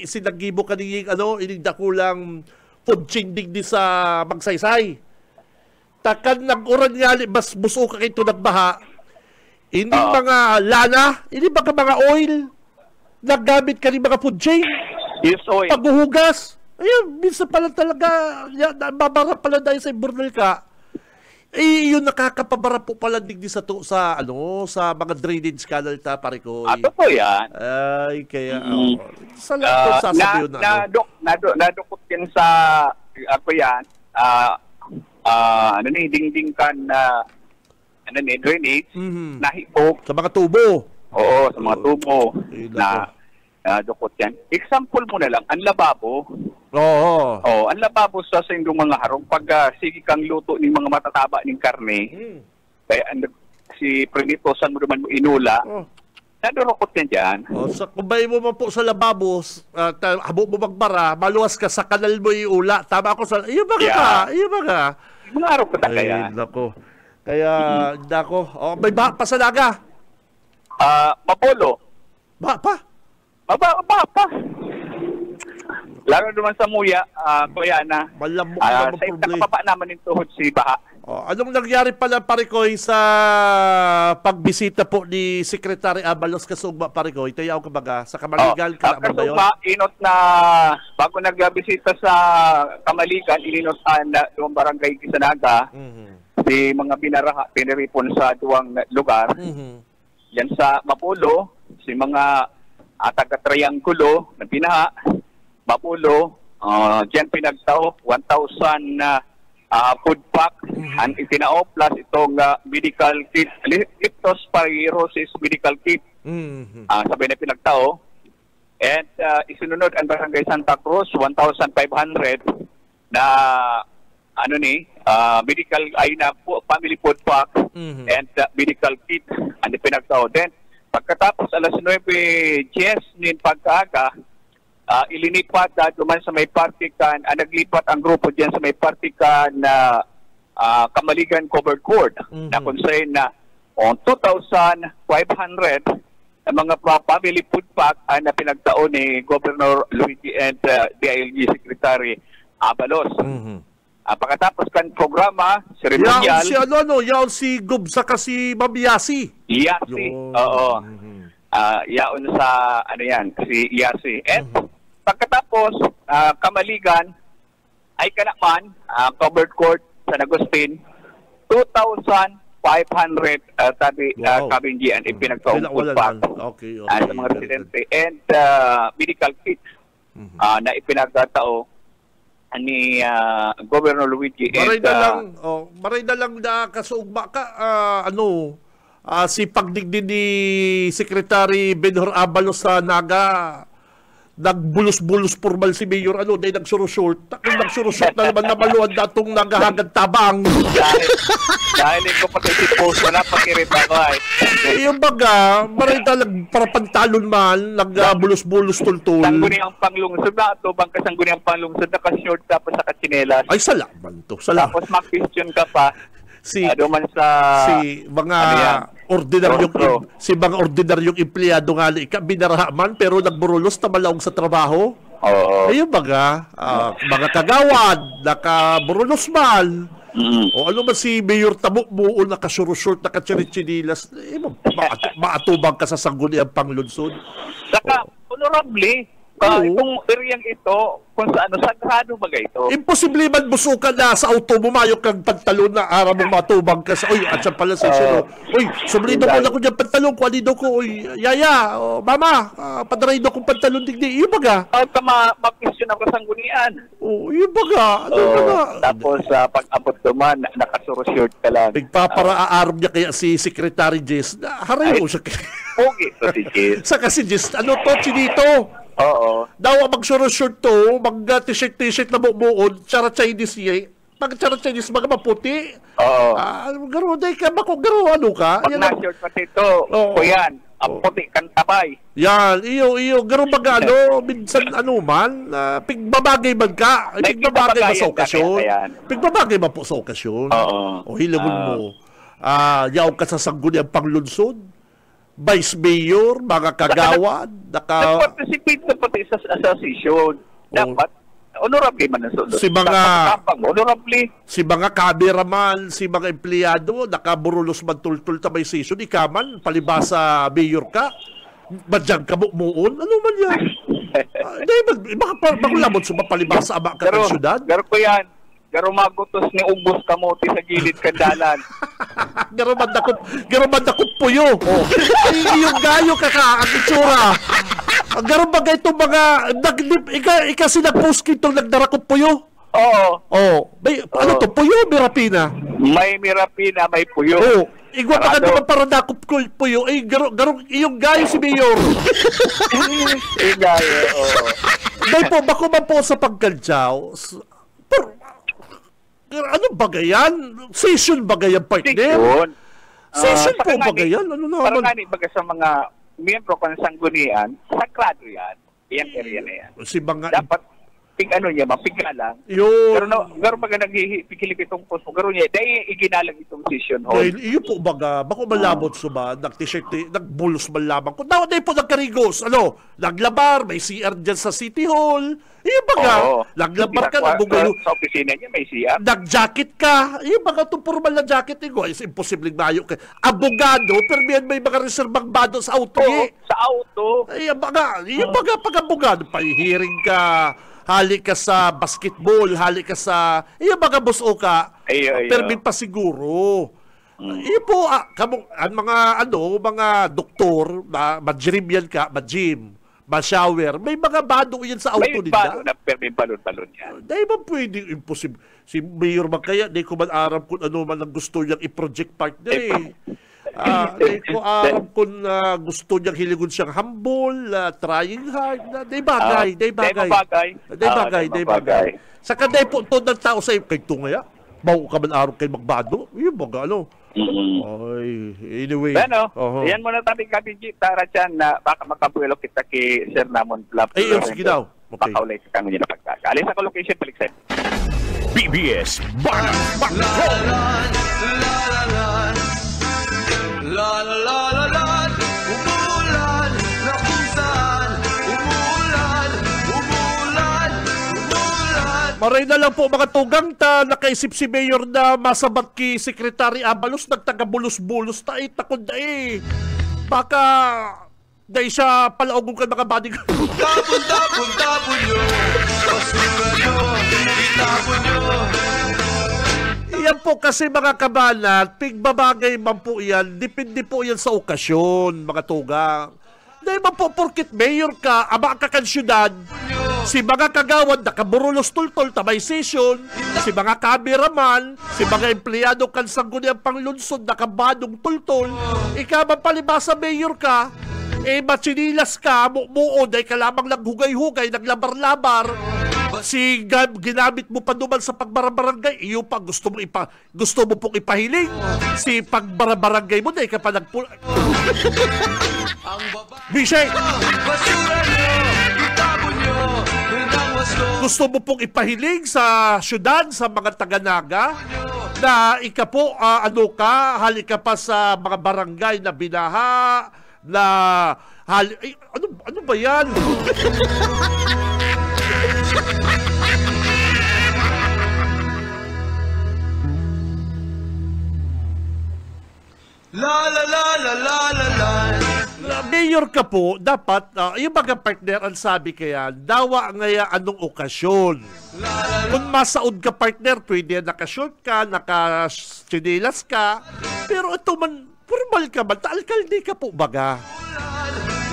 Speaker 3: Sinagibo ka inig na kulang food chinding di sa Magsaysay. Takan nag-uran nga, mas Boss Uka kayo nagbaha. Hindi mga lana, hindi mga oil. Naggamit ka rin mga food chain.
Speaker 5: Yes, oil.
Speaker 3: Paghuhugas. Ayun, minsan pala talaga, babara pala dahil sa burnal ka. Yun nakakapabara po pala digdi sa mga drainage canal Parikoy.
Speaker 5: Totoo yan.
Speaker 3: Ay, kaya, sa lahat sasabihin
Speaker 5: nadukot yan sa, dingding kan, drainage, nahipok.
Speaker 3: Sa mga tubo.
Speaker 5: Oo, sa mga tubo. Dukot yan. Example mo na lang, ang lababo. Ang lababo sa indong mga harong pag sige kang luto ng mga matataba ng karne. Kaya si Prenito, saan mo naman mo inula? nadurukot niya dyan.
Speaker 3: Sa kumbay mo man po sa lababo, habo mo magbara, maluwas ka sa kanal mo iula. Tama ako sa... Iyo ba ka? Iyo ba ka?
Speaker 5: Mga araw ko na kaya.
Speaker 3: Ay, nako. Kaya, nako. May baha pa sa naga.
Speaker 5: Mapolo.
Speaker 3: Baha pa?
Speaker 5: Baha pa. Lalo naman sa Muya, kuya na.
Speaker 3: Malamok na
Speaker 5: sa nakapapa naman yung tuhod si Baha.
Speaker 3: Anong nangyari pala, Parikoy, sa pagbisita po ni Secretary Abalos Kasugba, Parikoy? Tayaw ka baga, sa Kamaligan, kalaman ba yun?
Speaker 5: Kasugba, inot na, bago nagbisita sa Kamaligan, ininotan na yung barangay Kisanaga, si mga binaraha, piniripon sa duwang lugar. Yan sa Mapulo, si mga taga-triangulo na binaha, Mapulo, dyan pinagtao, 1,000 food pack ang itinao plus itong medical kit, leptospirosis medical kit. Sabi na pinagtao. And isinunod ang barangay Santa Cruz, 1,500 na medical ay na family food pack and medical kit ang pinagtao. Then pagkatapos alas 9:10 nin pagkaaga, ilinipat duman sa may partikan, naglipat ang grupo diyan sa may partikan na Kamaligan Covered Court na concern na 2,500 na mga family food pack na pinagtaon ni Governor Luigi and DILG Secretary Abalos. Pagkatapos kan programa, ceremonial.
Speaker 3: Yaon si Gob sa kasi Mabiyasi.
Speaker 5: Yasi. Oo. Yaon sa si Yasi. And pagkatapos, Kamaligan ay kanaman, covered court San Agustin, 2,500 kabinji ang ipinagtaong food pack sa mga residente. And medical kit na ipinagtatao ni Governor Luigi.
Speaker 3: Maray na lang na kasugba ka, si pagdigdi ni Secretary Benhur Abalos sa Naga, nagbulos-bulos formal si Mayor, dahil nagsurushort. Kung nagsurushort na naman namaluan datong nagahagad tabang.
Speaker 5: Dahil ko pati si post na pakirita ko ay.
Speaker 3: Yung baga, maray talag para pantalon man, nagbulos-bulos tultul.
Speaker 5: Sangguni ang panglungsod na ito, bangka sangguni ang panglungsod, naka-short tapos naka-chinelas.
Speaker 3: Ay, salaman to.
Speaker 5: Tapos mag-question ka pa. Si
Speaker 3: mga ordinaryong empleyado nga binarahaman pero nagburulos na malaong sa trabaho. Ayun baga, mga kagawad nakaburulos man. O ano man si Mayor Tabuk Buo nakasurusort, nakatsirichinilas, maatubang ka sa sangguniang panglunsod.
Speaker 5: Saka, honorably, itong areang ito, kung saan, sagrado bagay ito.
Speaker 3: Imposible man busukan na sa auto mo, mayok kang pantalon na araw mo matubang ka sa, at siya pala sa sino. Sublido mo lang ko dyan pantalon, kuwalido ko, yaya, mama, padaraydo kong pantalon digdi, yung baga.
Speaker 5: Ma-question ako sa gunian.
Speaker 3: Yung baga.
Speaker 5: Tapos, pag-abot naman, nakasurusort ka lang.
Speaker 3: Nagpapara-aarm niya kaya si Secretary Jess, haray mo siya.
Speaker 5: Okay, si Jess.
Speaker 3: Saka si Jess, chinito.
Speaker 5: Oo.
Speaker 3: Daw mag-short to, mag-t-shirt na bubuod, chara Chinese yay. Pag-chara Chinese, mga maputi.
Speaker 5: Oo.
Speaker 3: Garo, day ka, garo, ka?
Speaker 5: Pag na-short pati ito, kuyan, ang puti kang tabay.
Speaker 3: Yan, iyo, garo baga, minsan, man, pigbabagay man ka, pigbabagay ba sa okasyon? Pigbabagay ba po sa okasyon?
Speaker 5: Oo.
Speaker 3: O hilagon mo, yaw ka sa sangguni ang panglunsod? Vice Mayor, mga kagawad,
Speaker 5: nag-participate na pati sa association. Dapat, honorably man nasunod.
Speaker 3: Si mga cameraman, si mga empleyado, nakaburulos man tultul ta may session, ikaman, palibasa mayor ka, badyang kabukmuon, ano man yan? Makulabot sa palibasa ama ka ng syudad?
Speaker 5: Garo ko yan. Garo magutos ni ubos kamote sa gilid kandalan.
Speaker 3: Garo mandakot puyo. Yung gayo ang itsura. Garo bagay itong mga kasi nag-post kitong nagdarakot puyo.
Speaker 5: Oo.
Speaker 3: Ano to? Puyo o mirapina?
Speaker 5: May mirapina, may puyo.
Speaker 3: Igwa pa ka naman para dakop ko puyo. Garo yung gayo si Mayor.
Speaker 5: Yung gayo,
Speaker 3: Dahil po, bako man po sa pagkaldyaw, ano bagayan? Session bagayan, partner?
Speaker 5: Session.
Speaker 3: Session po bagayan? Ano naman?
Speaker 5: Parang baga sa mga miyembro ka ng sanggunian, sagrado yan. Yan area na yan.
Speaker 3: Si mga...
Speaker 5: Dapat, niya, mapigla lang.
Speaker 3: Yun.
Speaker 5: Pero pag nagpikilip itong posto, garo niya, dahil iginalang itong session hall.
Speaker 3: Dahil iyo po baga, bako malabot suba, nag-t-shirt, nagbulos man lamang. Kung daw po nagkarigos, naglabar, may CR dyan sa City Hall. Iyo baga, naglabar ka, nagbugayo.
Speaker 5: Sa opisina niya may CR.
Speaker 3: Nag-jacket ka. Iyo baga, itong formal na jacket ko, is imposibleng mayo ka. Abogado, pero may mga reservang bado sa auto.
Speaker 5: Sa auto.
Speaker 3: Iyo baga, pag abogado, pahihiring ka, hali ka sa basketball, hali ka sa... Iyo baga, boss o ka, permit pa siguro. Iyo po, ang mga doktor, ma-gym yan ka, ma-gym, ma-shower, may mga bado yan sa auto nila. May bado
Speaker 5: na, may balon-balon yan.
Speaker 3: Dahil ba pwede, imposible. Si Mayor Magkaya, di ko man aram kung ano man ang gusto niyang i-project partner di ko aram kung gusto niyang hiligon siyang humble, trying hard, day bagay. Sa kaday po ito ng tao sa iyo, kay Tungaya, bago ka man aram kay Magbado, yun baga, Ay, anyway.
Speaker 5: Yan muna tabi kabigi, tara dyan na baka makabuelo kita kay Sir Namon Club.
Speaker 3: Ay, sige daw. Okay.
Speaker 5: Pakaulay sa kanya na pagkakaalis sa location, balik sa
Speaker 4: PBS Banat Patrol.
Speaker 6: La la la la la, umulan na kung saan, umulan.
Speaker 3: Maray na lang po mga tugang nakaisip si Mayor na masabat ki Secretary Abalos, nagtaga-bulos-bulos takot baka dahil siya palaugong ka mga body ko.
Speaker 6: Tapon nyo, basura nyo, itapon nyo.
Speaker 3: Yan po kasi mga kabanat, pigbabagay man po yan, depende po yan sa okasyon, mga tugang. Dahil man po, porkit mayor ka, ama ka kan syudad, si mga kagawad nakaburulos tultol, tamay session, si mga cameraman, si mga empleyado kan sangguniang panglunsod, nakabadong tultol, ikaw man palibasa mayor ka, machinilas ka, muo, dahil ka lamang naghugay-hugay, naglabar-labar, si ginamit mo pa naman sa pagbarabarangay, iyo pa gusto mo pong ipahiling. Si pagbarabarangay mo, dahil ka pa Bishay! Gusto mo pong ipahiling sa syudad, sa mga taga-naga, na ika po, hali ka pa sa mga barangay na binaha, na ano ba yan?
Speaker 6: La la la la la la la.
Speaker 3: Mayor ka po, dapat, yung mga partner, ang sabi kaya, dawa ngaya anong okasyon. Kung masaod ka partner, pwede nakashort ka, nakachinilas ka, pero ito man, formal ka man, alkalde ka po baga.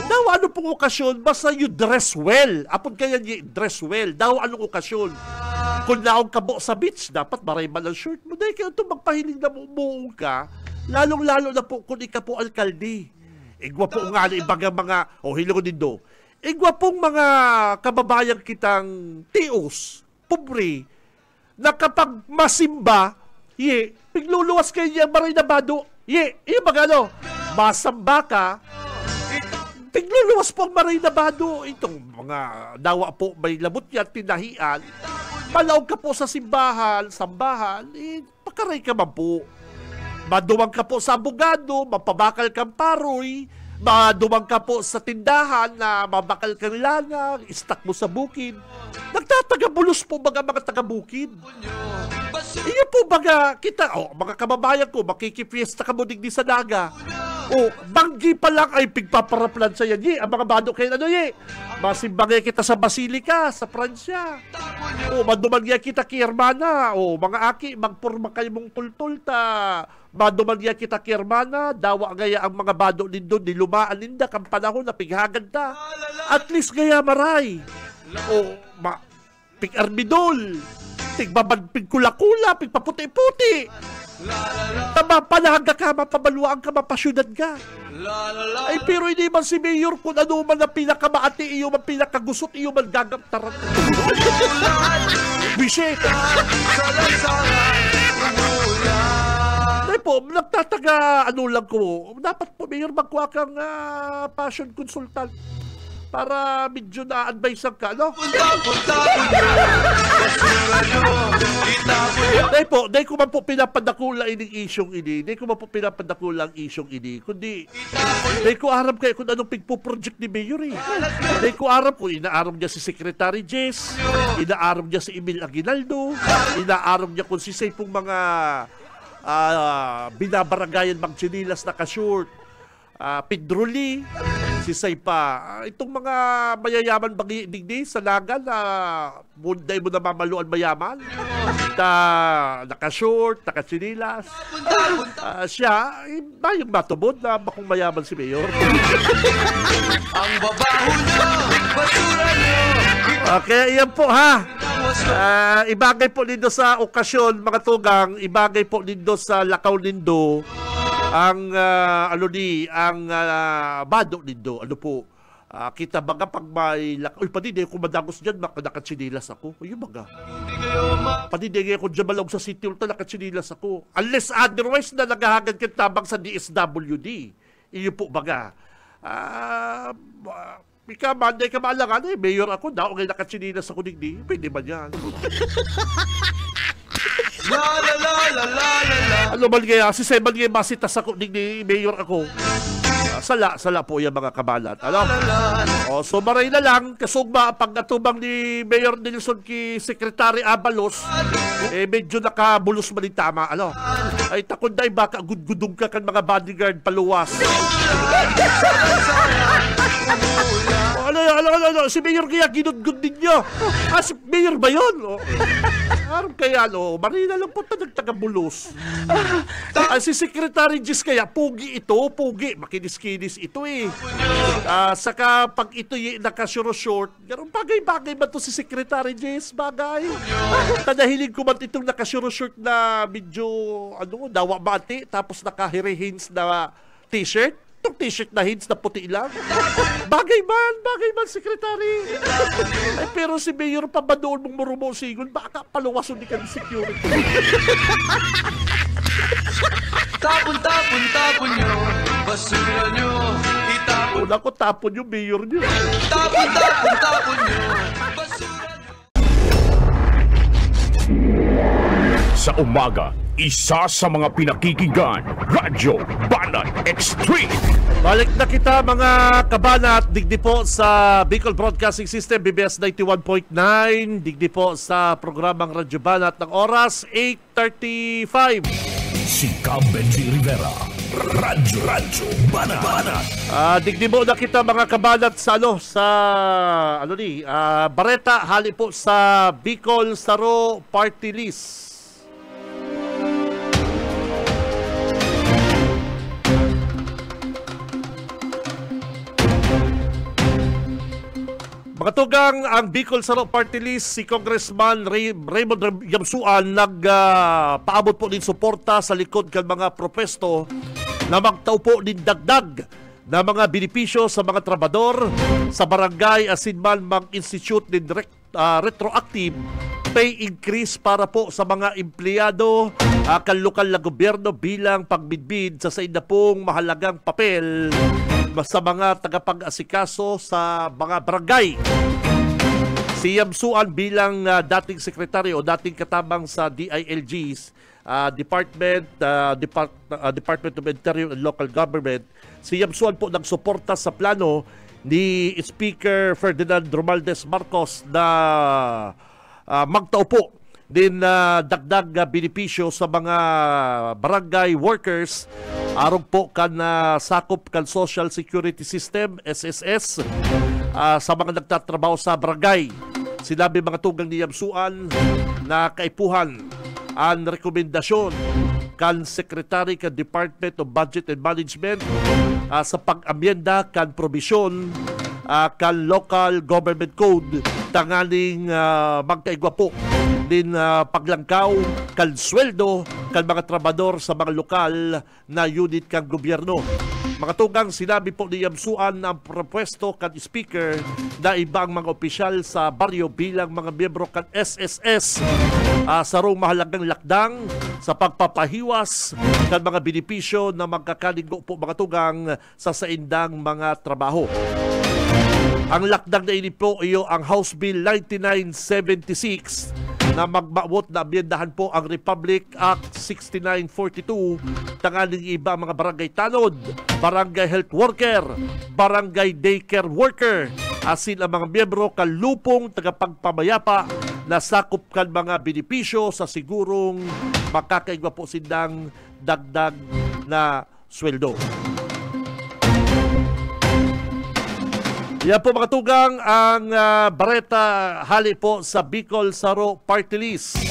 Speaker 3: Daw ano pong okasyon, basta you dress well. Apon kaya niya dress well. Daw anong okasyon. Kung naong ka po sa beach, dapat maray man ang shirt mo. Dahil kaya ito magpahiling na muong ka, lalong-lalo na po kung ika po alkalde. Igwa po nga na ibaga mga, hilo ko din do. Igwa pong mga kababayan kitang tios, pobre, na kapag masimba, pigluluwas kayo niya maray na bado, mga masamba ka, pigluluwas po ang maray na bado, itong mga dawa po may labot yan, tinahian, palaog ka po sa simbahan, sambahan, pakaray ka man po. Maduwang ka po sa abogado, mapabakal kang paroy, maduwang ka po sa tindahan na mabakal kang lana, istak mo sa bukid. Nagtatagabulos po mga taga-bukid. Iyo po baga kita, mga kababayan ko, makikifiesta ka mo digdi sa daga. Banggi pa lang ay pigpaparaplan sa yan. Ang mga bado kayo masimbangay kita sa Basilica, sa Pransya. Madumagya kita kay Hermana. Mga aki, magpurma kayo mong tultulta. Madumagya kita kay Hermana. Dawa gaya ang mga bado nindo, nilumaan ninda, kang panahon na pighagan ta. At least gaya maray. Pig-arbidol. Pigkula-kula, pigpaputi-puti. Panahaga ka, mapabaluaan ka, mapasyudad ka. Ay, pero hindi man si Mayor kung ano man na pinakamaati, iyo man pinakagusot, iyo man gagamtaran. Bishe. Ay po, po, nagtataga, ano lang ko, dapat po, Mayor, magkuha kang passion consultant para medyo na-advise ka, no?
Speaker 6: Punta-punta po nyo, basura nyo, itapon nyo.
Speaker 3: Dahil ko man po pinapadakula ining isyong ini. Dahil ko man po pinapadakula ang isyong ini. Kundi, dahil ko aram kayo kung anong pigpo-project ni Mayor eh. Dahil ko aram ko, inaaram niya si Secretary Jess, inaaram niya si Emil Aguinaldo, inaaram niya kung sisay pong mga binabaragayan magchinilas na ka-short, Pedroli, sisay pa. Itong mga mayayaman bagi digdi sa Naga na munday mo na mamaluan mayaman. Naka-short, naka-chinilas. Siya, bayong matubod na bakong mayaman si Mayor.
Speaker 6: Ang babaho nyo, basura nyo.
Speaker 3: Okay, iyan po ha. Ibagay po nindo sa okasyon, mga tugang, ibagay po nindo sa lakaw nindo ang bado nindo. Ano po? Kita baga pag may uy, pati di ako madagos dyan, nakatsinilas ako. Ayun baga. Pati di ako dyan malong sa City Hall, nakatsinilas ako. Unless otherwise na naghahagan kitabang sa DSWD. Iyo po baga. Ika, Monday ka maalangan eh. Mayor ako, daw ngayon nakatsinilas ako digdi. Pwede ba yan?
Speaker 6: La la la la la la la.
Speaker 3: Ano man kaya, si Seban ngayon masitas ako digdi, Mayor ako. Sala po yan mga kabalat. Ano? O, so maray na lang, kasugma pag natubang ni Mayor Nelson ki Secretary Abalos, medyo nakabulos man yung tama. Ano? Ay takunday baka gudgudong ka kan mga bodyguard paluwas. Ano, si Mayor kaya ginudgud ninyo. Si Mayor ba yun? Aram kaya, marina lang po nagtagabulos. Si Secretary Jess kaya, pugi ito, makinis-kinis ito eh. Saka pag ito nakashort, ganun bagay-bagay ba to si Secretary Jess? Bagay. Tanahilig ko man itong nakashort na medyo, dawa mati, tapos naka-hire-hins na t-shirt. Itong t-shirt na hints na puti lang. Bagay man, Secretary. Ay, pero si Mayor pa ba doon mong murumo-sigon, baka paluwason di ka ng security.
Speaker 6: Tapon nyo, basura nyo, itapon.
Speaker 3: Una ko tapon yung Mayor niyo.
Speaker 6: Tapon nyo, basura nyo.
Speaker 4: Sa umaga, isa sa mga pinakikinggan, Radyo Banat Extreme.
Speaker 3: Balik na kita mga kabanat, digdi po sa Bicol Broadcasting System, BBS 91.9, digdi po sa programang Radyo Banat ng oras, 8:35.
Speaker 2: Si Benji Rivera, Radyo Banat.
Speaker 3: Digdi mo na kita mga kabanat sa Bareta, hali po sa Bicol Saro Party List. Mga tugang, ang Bicol Saro Party List, si Congressman Raymond Yamsuan nagpaabot po din suporta sa likod ng mga propesto na magtao po din dagdag na mga benepisyo sa mga trabador sa barangay asinman mag-institute din retroactive pay increase para po sa mga empleyado kan lokal na gobyerno bilang pagbidbid sa saida pong mahalagang papel sa mga tagapag-asikaso sa mga barangay. Si Yamsuan bilang dating sekretary o dating katabang sa DILG's Department of Interior and Local Government, si Yamsuan po nagsuporta sa plano ni Speaker Ferdinand Romualdez Marcos na magtao po din dagdag benepisyo sa mga barangay workers arog po kan sakop kan Social Security System SSS sa mga nagtatrabaho sa barangay. Sinabi mga tugang ni Yamsuan na kaipuhan ang rekomendasyon kan Secretary kan Department of Budget and Management sa pag-amyenda kan probisyon kan Local Government Code tangaling magkaigwa po din paglangkaw kan sweldo kan mga trabador sa mga lokal na unit kan gobyerno. Mga tugang, sinabi po ni Yamsuan na ang propwesto kan speaker na ibang mga opisyal sa baryo bilang mga miyembro kan SSS sa rong mahalagang lakdang sa pagpapahiwas kan mga benepisyo na magkakaligo po mga tugang sa saindang mga trabaho. Ang lakdang na ini po iyo ang House Bill 9976 na magmawot na amyendahan po ang Republic Act 6942 tangaling iba mga barangay tanod, barangay health worker, barangay daycare worker, asin ang mga miyembro kalupong tagapagpamayapa na sakop kan mga benepisyo sa sigurong makakaigwa po sindang dagdag na sweldo. Yan po mga tugang ang Bareta hali po sa Bicol Saro Party List.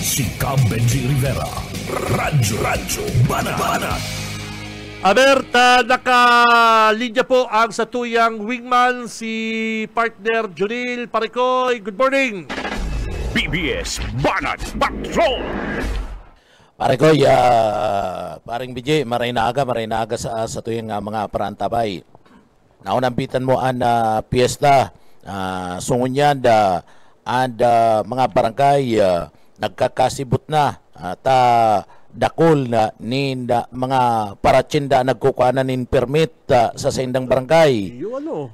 Speaker 2: Si Benji Rivera, Radyo Banat.
Speaker 3: Aberta, nakalinya po ang satuyang wingman si partner Junil Paricoy. Good morning.
Speaker 4: BBS Banat Patrol.
Speaker 7: Paricoy, paring BJ, maray na aga sa tuyang mga parantabay. Naunampitan mo ang piyesta, sungunyan mga barangay nagkakasibot na ta dakol na mga paratsinda nagkukuhanan nin permit sa saindang barangay.
Speaker 3: Yung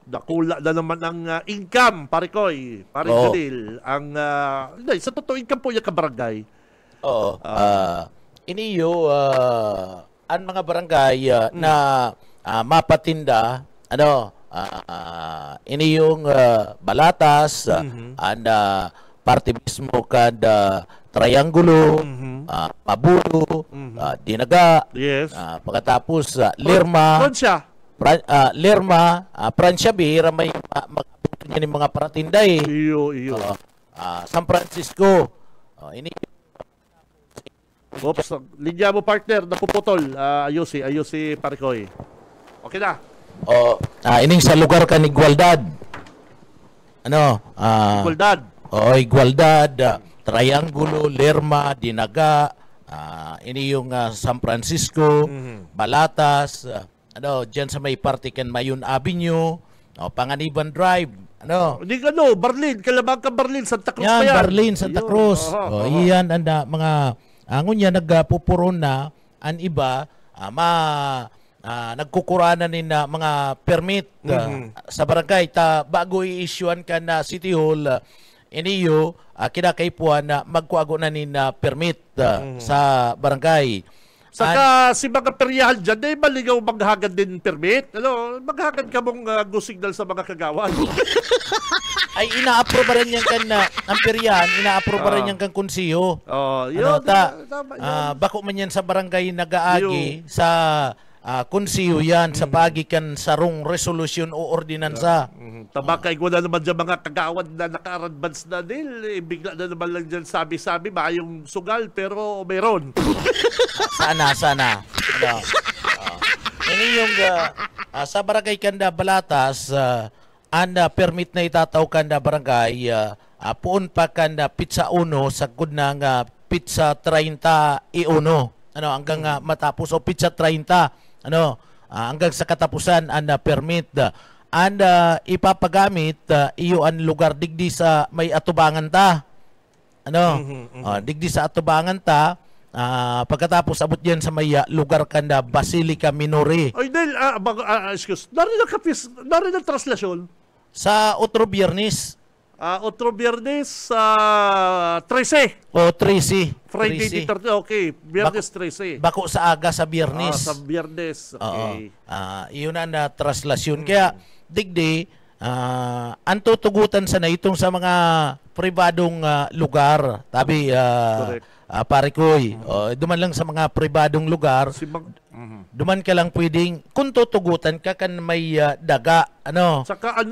Speaker 3: dakula na naman ang income, Paricoy, Junil. Ang, sa totoo income po yung kabarangay.
Speaker 7: Oo. Iniyo, ang mga barangay na mapatinda, ini yung balatas, parte mismo kad triangulo, pabulo, dinaga,
Speaker 3: yes.
Speaker 7: Pagkatapos Lerma, Pransya bihira may magbuto niya ng mga paratinda eh.
Speaker 3: Iyo.
Speaker 7: San Francisco, ini
Speaker 3: Oops, linya mo partner, napuputol. Ayusi Paricoy. Okay na.
Speaker 7: Ining sa lugar ka ni Igualdad.
Speaker 3: Igualdad.
Speaker 7: Igualdad, Triangulo, Lerma, Dinaga, ini yung San Francisco, Balatas, diyan sa may Partikan Mayon Avenue, Panganiban Drive,
Speaker 3: Barlin, Kalabangka Barlin, Santa Cruz pa yan.
Speaker 7: Barlin, Santa Cruz. Iyan ang mga angon niya nagpupuron na ang iba nagkukuranan nin mga permit sa barangay bago i-issuean ka na City Hall iniyo kinakaipuan na magkuago na nin permit sa barangay.
Speaker 3: Saka si mga peryahan dyan, maligaw maghagad din permit. Maghagad ka mong go-signal sa mga kagawan.
Speaker 7: Ay ina-approve rin yan kan ang peryahan, ina-approve rin yan kan konsiyo. Bako man yan sa barangay nagaagi sa konsiyo yan sa pagikan sarong resolusyon o ordinansa.
Speaker 3: Tabakay ko na naman dyan mga kagawan na naka-advance na nil. Bigla na naman lang dyan sabi-sabi, maayong sugal pero meron.
Speaker 7: Sana. Ini yung sa barangay Kanda Balatas, permit na itataw kanda barangay, puon pa kanda pizza uno sa kudnang pizza 30 iuno. Hanggang matapos o pizza 30. Hanggang sa katapusan permit. Ipapagamit iyo ang lugar digdi sa may atubangan ta. Digdi sa atubangan ta. Pagkatapos abot yan sa may lugar kanda Basilica Minore.
Speaker 3: Ay, Del, excuse, narin ang translasyon?
Speaker 7: Sa Otro Biyernes.
Speaker 3: Otro Biyernes, 13.
Speaker 7: O 13.
Speaker 3: Friday the 13, okay. Biyernes 13.
Speaker 7: Bako sa aga sa Biyernes.
Speaker 3: Sa Biyernes, okay.
Speaker 7: Iyon na translasyon. Kaya, digdi, ang tutugutan sana itong sa mga pribadong lugar. Tabi, Paricoy, duman lang sa mga pribadong lugar, duman ka lang pwedeng, kung tutugutan ka kan may daga,
Speaker 3: Saka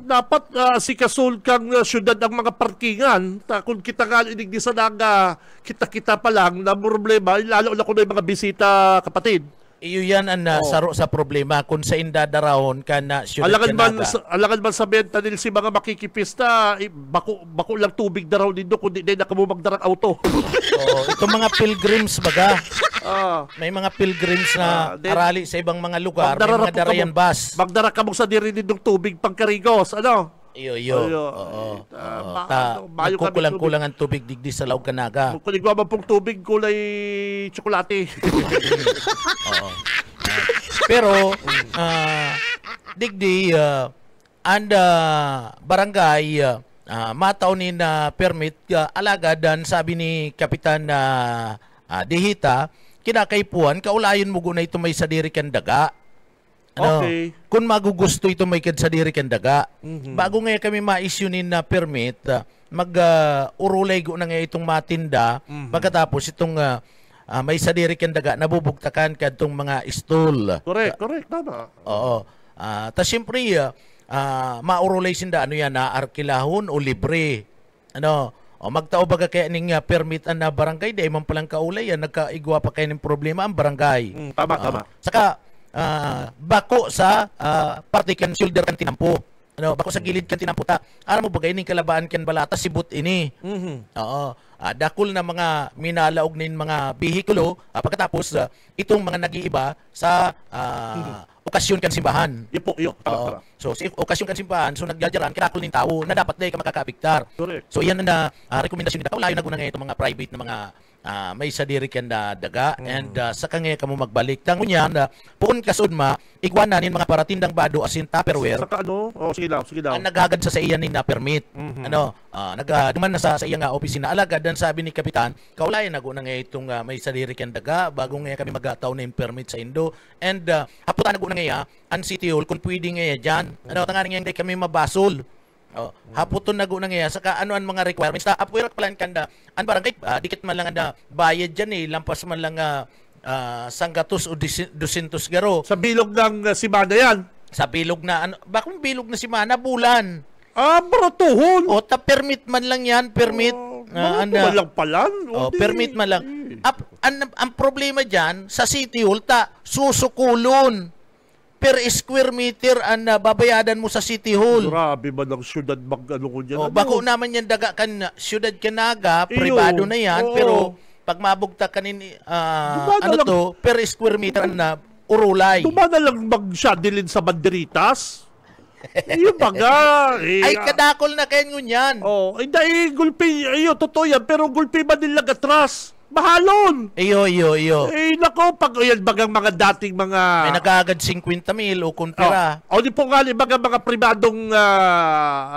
Speaker 3: dapat sikasul kang syudad ang mga parkingan. Kung kita nga inig di sa daga, kita pa lang na problema, lalo na kung may mga bisita kapatid.
Speaker 7: Iyo yan ang saro sa problema kung sa indadarahon ka na syudad
Speaker 3: Alangan man sa benta nila si mga makikipista, bako lang tubig daraw dito kundi di na kamumagdarang auto.
Speaker 7: Itong mga pilgrims baga. May mga pilgrims na
Speaker 3: then,
Speaker 7: arali sa ibang mga lugar, may mga darayan bus.
Speaker 3: Magdara ka mo sa dirinig ng tubig pangkarigos, ano?
Speaker 7: Iyo. Oo. Nagkukulang-kulang ang tubig digdi sa Laog Kanaga.
Speaker 3: Kuligwa man pong tubig kulay tsokolate.
Speaker 7: Oo. Pero, digdi, and barangay, mataw ni na permit, alagadan, sabi ni Kapitan Dihita, kinakaipuan, kaulayon mo guna ito may sadiri kan daga. Ano,
Speaker 3: okay.
Speaker 7: Kung magugusto ito may kadsadiri kan daga. Bago ngayon kami ma-issuein na permit, mag-urulay go na ngayon itong matinda, pagkatapos itong may sadiri kan daga, nabubugtakan kadtong mga stool.
Speaker 3: Correct, tama.
Speaker 7: Oo. Tas siyempre, maurulay sinda, ano yan, na arkilahon o libre. Ano, magtao baga kaya ning permit na barangay, dahil man palang kaulay, nagkaigwa pa kayo ng problema ang barangay.
Speaker 3: Tama.
Speaker 7: Saka, bako sa partikan shoulder kan tinampo. Ano, bako sa gilid kan tinampo ta. Aram mo bagay ning kalabaan kan balata sibut ini. Oo. Dakol na mga minalaog nin mga bihikulo, pagkatapos itong mga nag-iiba sa okasyon kan simbahan.
Speaker 3: Iyo.
Speaker 7: So sa okasyon kan simbahan, so nagjajaran kinakol ning tao na dapat day ka makakapiktar.
Speaker 3: Correct.
Speaker 7: So yan na rekomendasyon nila. Layo na guna ngayon itong mga private na mga may sadiri kan na daga and sa kanya kamo magbalik tangon yan puon kasud ma igwanan mga paratindang bado asin tupperware
Speaker 3: saka ano sige daw
Speaker 7: naghagad sa iyan ni na permit nagduman na sa iyang opisina alagad dan sabi ni kapitan kaulayan na guna ngayon itong may sadiri kan daga bago ngayon kami magataw na yung permit sa Indo and haputan na guna ngayon ang City Hall kung pwede ngayon dyan tanganin ngayon kami mabasol. Haputon na guna ngayon saka ano ang mga requirements ta apuirat plan kanda an barangay dikit man lang anda bayad diyan lampas man lang 100 o 200 garo
Speaker 3: sa bilog ng simana yan
Speaker 7: sa bilog na ano bakong bilog na simana bulan
Speaker 3: baratuhon
Speaker 7: o ta permit man lang yan permit
Speaker 3: lang palan
Speaker 7: permit man lang ang problema diyan sa City Hall ta susukulon per square meter ang babayadan mo sa City Hall.
Speaker 3: Grabe ba ng syudad mag-ano ko dyan?
Speaker 7: Bako naman yan daga kan syudad Kanaga, privado na yan, pero pag mabugta kanin per square meter na urulay.
Speaker 3: Tumana lang mag-shadilin sa banderitas. Iyo baga.
Speaker 7: Ay kadakol na kayo ngunyan.
Speaker 3: Dahil gulpi, totoo yan, pero gulpi ba nila gatras? Mahalon.
Speaker 7: Iyo.
Speaker 3: Nako, pag yan bagang mga dating mga...
Speaker 7: May nagagad 50,000 o kumpira.
Speaker 3: Di po nga, mga pribadong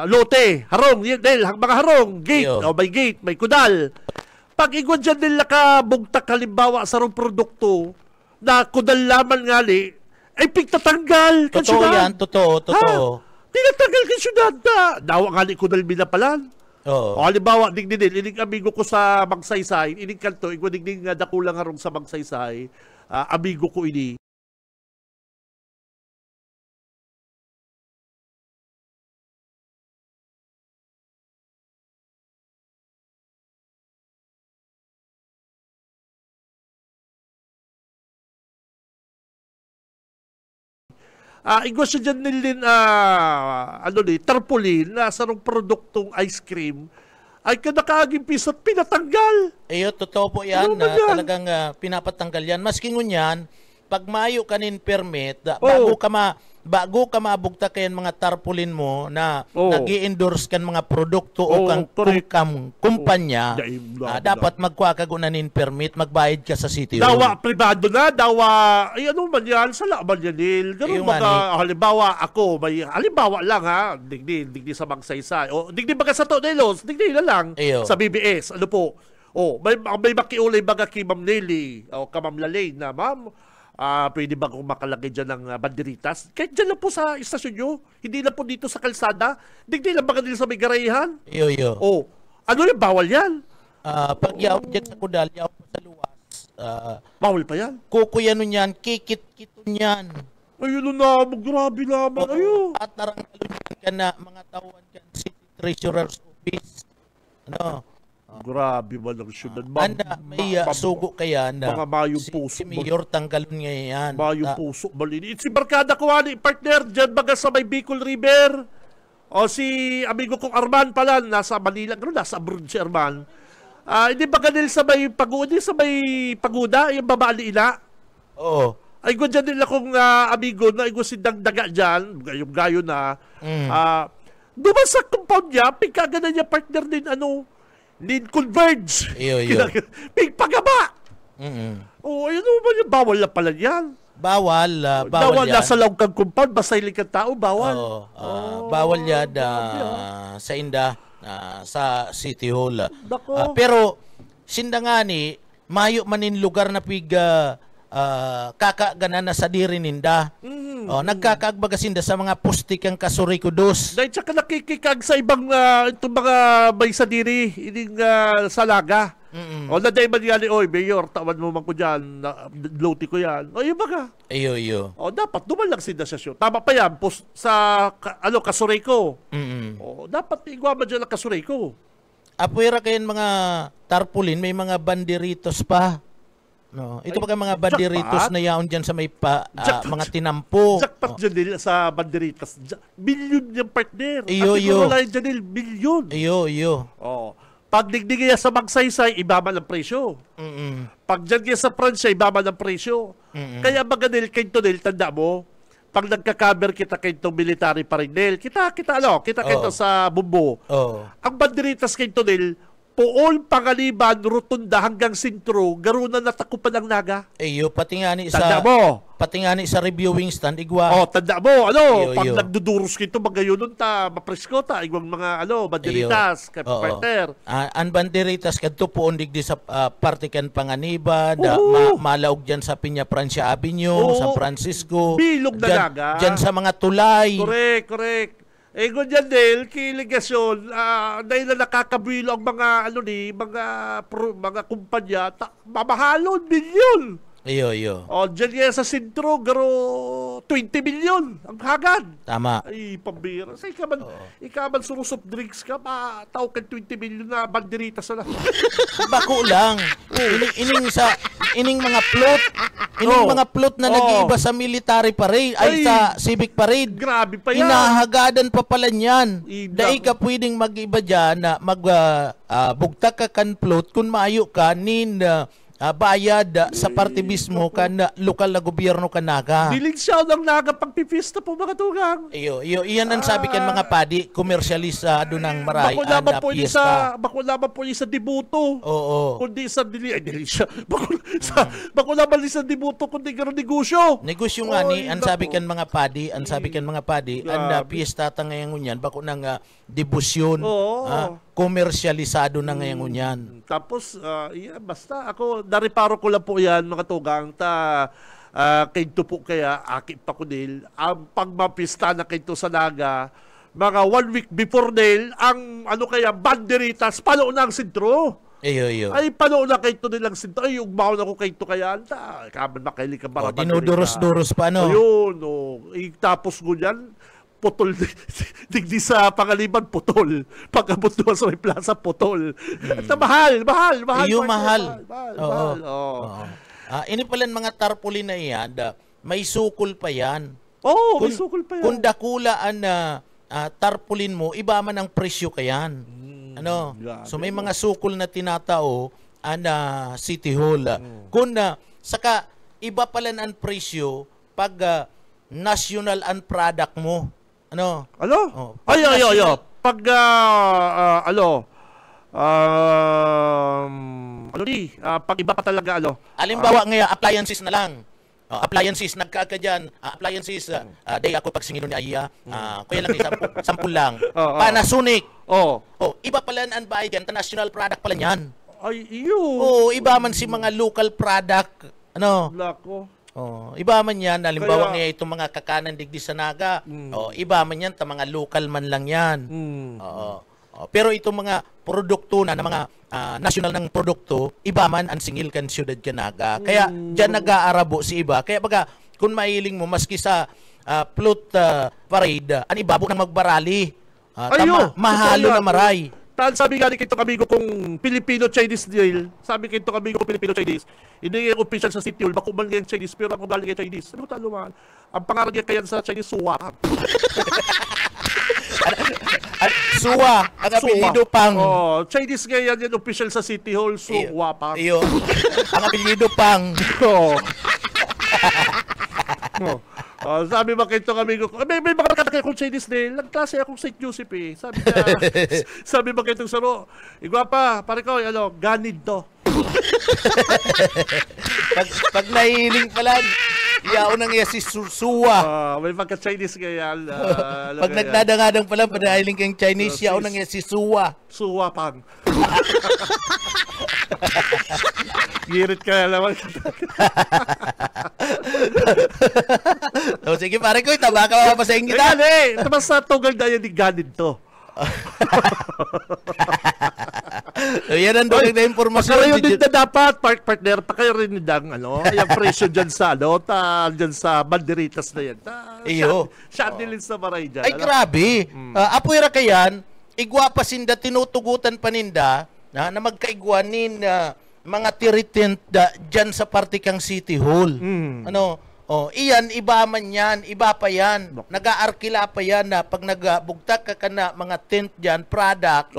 Speaker 3: lote, harong, dahil mga harong, gate, may gate, may kudal. Pag igwan dyan nila kabugtak halimbawa sa rong produkto, na kudal laman nga ay pigtatanggal.
Speaker 7: Totoo yan, totoo.
Speaker 3: Pinatanggal ka syudad na. Dawa nga kudal binapalan. Halimbawa, digdin, ining amigo ko sa Magsaysay, ining kanto, igwadigding dakulang harong sa Magsaysay, amigo ko ini. Igwa siya dyan nilin, tarpaulin na sa produktong ice cream ay kanakaaging piso at pinatanggal.
Speaker 7: Totoo po yan na talagang pinapatanggal yan. Maski ngunyan, pag mayo kanin permit, bago ka mabugta kayan mga tarpaulin mo na nag-i-endorse kan mga produkto o kang kumpanya, dapat magkuha ka gunanin permit, magbayad ka sa City Hall.
Speaker 3: Dawa, privado na, ano man yan, sa laban yan, ganun halimbawa ako, halimbawa lang digdi sa Magsaysay, digdi baga sa Tonelos, digdi na lang, sa BBS, ano po, may makiulay baga kay Ma'am Nelly, o Ma'am Lalay na, ma'am, pwede ba kung makalagay dyan ng banderitas? Kahit dyan lang po sa istasyon nyo. Hindi lang po dito sa kalsada. Digdi lang ba kanila sa may garayahan?
Speaker 7: Iyo.
Speaker 3: Ano yan? Bawal yan?
Speaker 7: Pag yaw dyan sa kudal, yaw sa luwas.
Speaker 3: Bawal pa yan?
Speaker 7: Kukuya nun yan, kikit-kito yan.
Speaker 3: Ayun na, grabe naman. Ayun.
Speaker 7: At narangkalun ka na mga tauhan ka City Treasurer's Office.
Speaker 3: Grabe man ang syudad.
Speaker 7: May sugo kaya na
Speaker 3: mga mayong puso.
Speaker 7: Si Mayor tanggalon ngayon.
Speaker 3: Mayong puso. Malini. Si Barkada ko, partner, dyan baga sa may Bicol River. O si amigo kong Arman pala, nasa Manila. Nasa abroad si Arman. Hindi ba ganil sa may paguda, yung babae ni ina?
Speaker 7: Oo.
Speaker 3: Ay, ko dyan nila kong amigo na igo si Dagdaga dyan, yung gayo na, duman sa compound niya, pagkagana niya partner din, din Converge.
Speaker 7: Iyo.
Speaker 3: Pagpagaba. Oo, ayun naman yung bawal na pala yan.
Speaker 7: Bawal
Speaker 3: Bawal
Speaker 7: yan.
Speaker 3: nasa loob kang compound, basta hiling kang tao, bawal.
Speaker 7: Bawal yan sa inda, sa City Hall.
Speaker 3: Dako.
Speaker 7: Pero, sinda nga ni, mayo manin lugar na kakagana na sa diri ninda. Nagkakaagbaga sinda sa mga pustik ang kasurikudos.
Speaker 3: Dahil tsaka nakikikag sa ibang itong mga may sadiri, ining salaga. O na dahil man yan, oy, Mayor, tawan mo man ko dyan, loti ko yan. O yung baga.
Speaker 7: Iyo.
Speaker 3: O dapat, duman lang sinda sa show. Tama pa yan, kasuriko. O dapat iguama dyan ang kasuriko.
Speaker 7: Apuera kayan mga tarpulin, may mga banderitos pa. No, ito pa mga banderitos na yaon dyan sa may mga tinampo.
Speaker 3: Jackpot dyan nila sa banderitas. Bilyon yung partner.
Speaker 7: Iyo.
Speaker 3: At ito dyan nila, bilyon.
Speaker 7: Iyo.
Speaker 3: O, pag digdig niya sa magsaysay, ibaba ng presyo. Pag dyan niya sa Pransya, ibaba ng presyo. Kaya maganil kayo nil, tanda mo, pag nagka-cover kita kayo military pa rin nil, kita kayo sa bumbo. Ang banderitas kayo nil, Pool, Pangaliban, Rotunda hanggang Sintro, garunan na takupan ng naga.
Speaker 7: Iyo, pati nga ni sa reviewing stand, igwa.
Speaker 3: Tanda mo, pag
Speaker 7: iyo.
Speaker 3: nagduduros kito, magayon mapresko ta, igwang mga, banderitas, partner.
Speaker 7: Ang banderitas, kadto po undig di sa Partikan Panganiban, malaog dyan sa Piña Francia Avenue, San Francisco.
Speaker 3: Bilog na naga.
Speaker 7: Dyan sa mga tulay.
Speaker 3: Correct. Ganyan din, kiligasyon, dahil na nakakabilo ang mga, mga kumpanya, mamahalon, milyon.
Speaker 7: Iyo.
Speaker 3: Dyan yan sa sentro, garo 20 milyon ang hagad.
Speaker 7: Tama.
Speaker 3: Ay, pambira. Sa ikaman surusoft drinks ka, tao ka 20 milyon na banderitas na.
Speaker 7: Bako lang. Ining mga plot. Mga plot na nag-iiba sa military parade, ay sa civic parade.
Speaker 3: Grabe pa yan.
Speaker 7: Inahagadan pa pala niyan. Dahil ka pwedeng mag-iba dyan na bugtak ka kan plot kung maayo ka bayad sa parte mismo kan lokal na gobyerno kanaga.
Speaker 3: Dilig siya ng naga pagpipista po mga tugang.
Speaker 7: Iyo, iyan ang sabi kan mga padi, komersyalisado ng maray na piyesta.
Speaker 3: Bako naman po sa dibuto.
Speaker 7: Oo.
Speaker 3: Kundi sa dili siya. Bako naman sa dibuto kundi gano'ng negosyo.
Speaker 7: Negosyo nga ni, ang sabi kan mga padi, ang piyesta ta ngayon yan, bako ng debusyon. Komersyalisado na ngayon yan.
Speaker 3: Tapos, basta ako, nariparo ko lang po yan, mga tugang, kayo po kaya, akit pa ko nil, ang pagmapista na kayo sa naga, mga 1 week before nil, ang banderitas, palo na ang sentro.
Speaker 7: Iyo.
Speaker 3: Ay, palo na kayo nilang sentro. Ay, yung baon ako kayo kaya, kaman makaili ka para
Speaker 7: dinuduros-duros pa, no?
Speaker 3: Ayun, tapos ganyan, putol, digdi sa Pangaliban, putol. Pagkabot doon sa may plaza, putol. At mahal.
Speaker 7: Iyo, mahal.
Speaker 3: Oo.
Speaker 7: Ini pala mga tarpaulin na yan, may sukol pa yan.
Speaker 3: May sukol pa yan.
Speaker 7: Kung dakulaan na tarpaulin mo, iba man ang presyo kayan. So may mga sukol na tinatao City Hall. Kung saka iba pala ang presyo pag national ang product mo. Pag
Speaker 3: pag iba pa talaga,
Speaker 7: Alimbawa ngayon, appliances na lang. Appliances, nagkakadyan. Appliances, day ako pag singilo ni Aya. Kuya lang, sampul lang. Panasonic. Iba pala ang bayad yan. National product pala yan.
Speaker 3: Ay, iyo.
Speaker 7: Iba man si mga local product.
Speaker 3: Lako.
Speaker 7: Iba man yan, halimbawa ngayon itong mga kakanan digdi sa naga, iba man yan, mga local man lang yan. Pero itong mga produkto na mga national ng produkto, iba man ang singil kan siyudad kanaga. Kaya dyan nag-aarabo si iba. Kaya baga, kung mahiling mo, maski sa float parade, ang ibabo na magbarali. Mahalo na maray.
Speaker 3: Sabi nga ni kito kamigo kung Filipino-Chinese deal, sabi kito kamigo kung Filipino-Chinese, hindi yung official sa City Hall, bako man yung Chinese, pero ako galing yung Chinese. Ano talo man? Ang pangarag niya kaya sa Chinese, suwak.
Speaker 7: Suwa, ang apelyido Pang.
Speaker 3: Oh, Chinese nga yan official sa City Hall, Suwa Pang.
Speaker 7: Iyo. Ang apelyido Pang.
Speaker 3: Oh. Sabi ba kayo kami ko, may mga kakakay kong Chinese din, nagklase akong St. Joseph eh. Sabi ba kayo itong saro, igwapa, pare ko, ganid to.
Speaker 7: pag nahihiling pala, iyaw nang si Suwa.
Speaker 3: May pagka-Chinese kaya.
Speaker 7: Pag nagdadangadang pala, pag nahihiling kang Chinese, iyaw nang si Suwa.
Speaker 3: Suwa Pang. Girit ka naman.
Speaker 7: Sige pare ko, taba ka mapapasahin kita.
Speaker 3: Ito mas sa tugal na yan ni ganid to.
Speaker 7: Yan ang doon na informasyon.
Speaker 3: Kayo din na dapat, partner, pa kayo rin nidang, yung presyo dyan sa, dyan sa banderitas na yan.
Speaker 7: Iyo.
Speaker 3: Chandelier sa maray dyan.
Speaker 7: Ay, grabe. Apuera kayan, igwapa sinda, tinutugutan paninda, na magkaigwanin mga tiritent dyan sa partikang City Hall. Iyan, iba man yan, iba pa yan. Nag-aarkila pa yan na pag nagbugtak ka na mga tent dyan, product,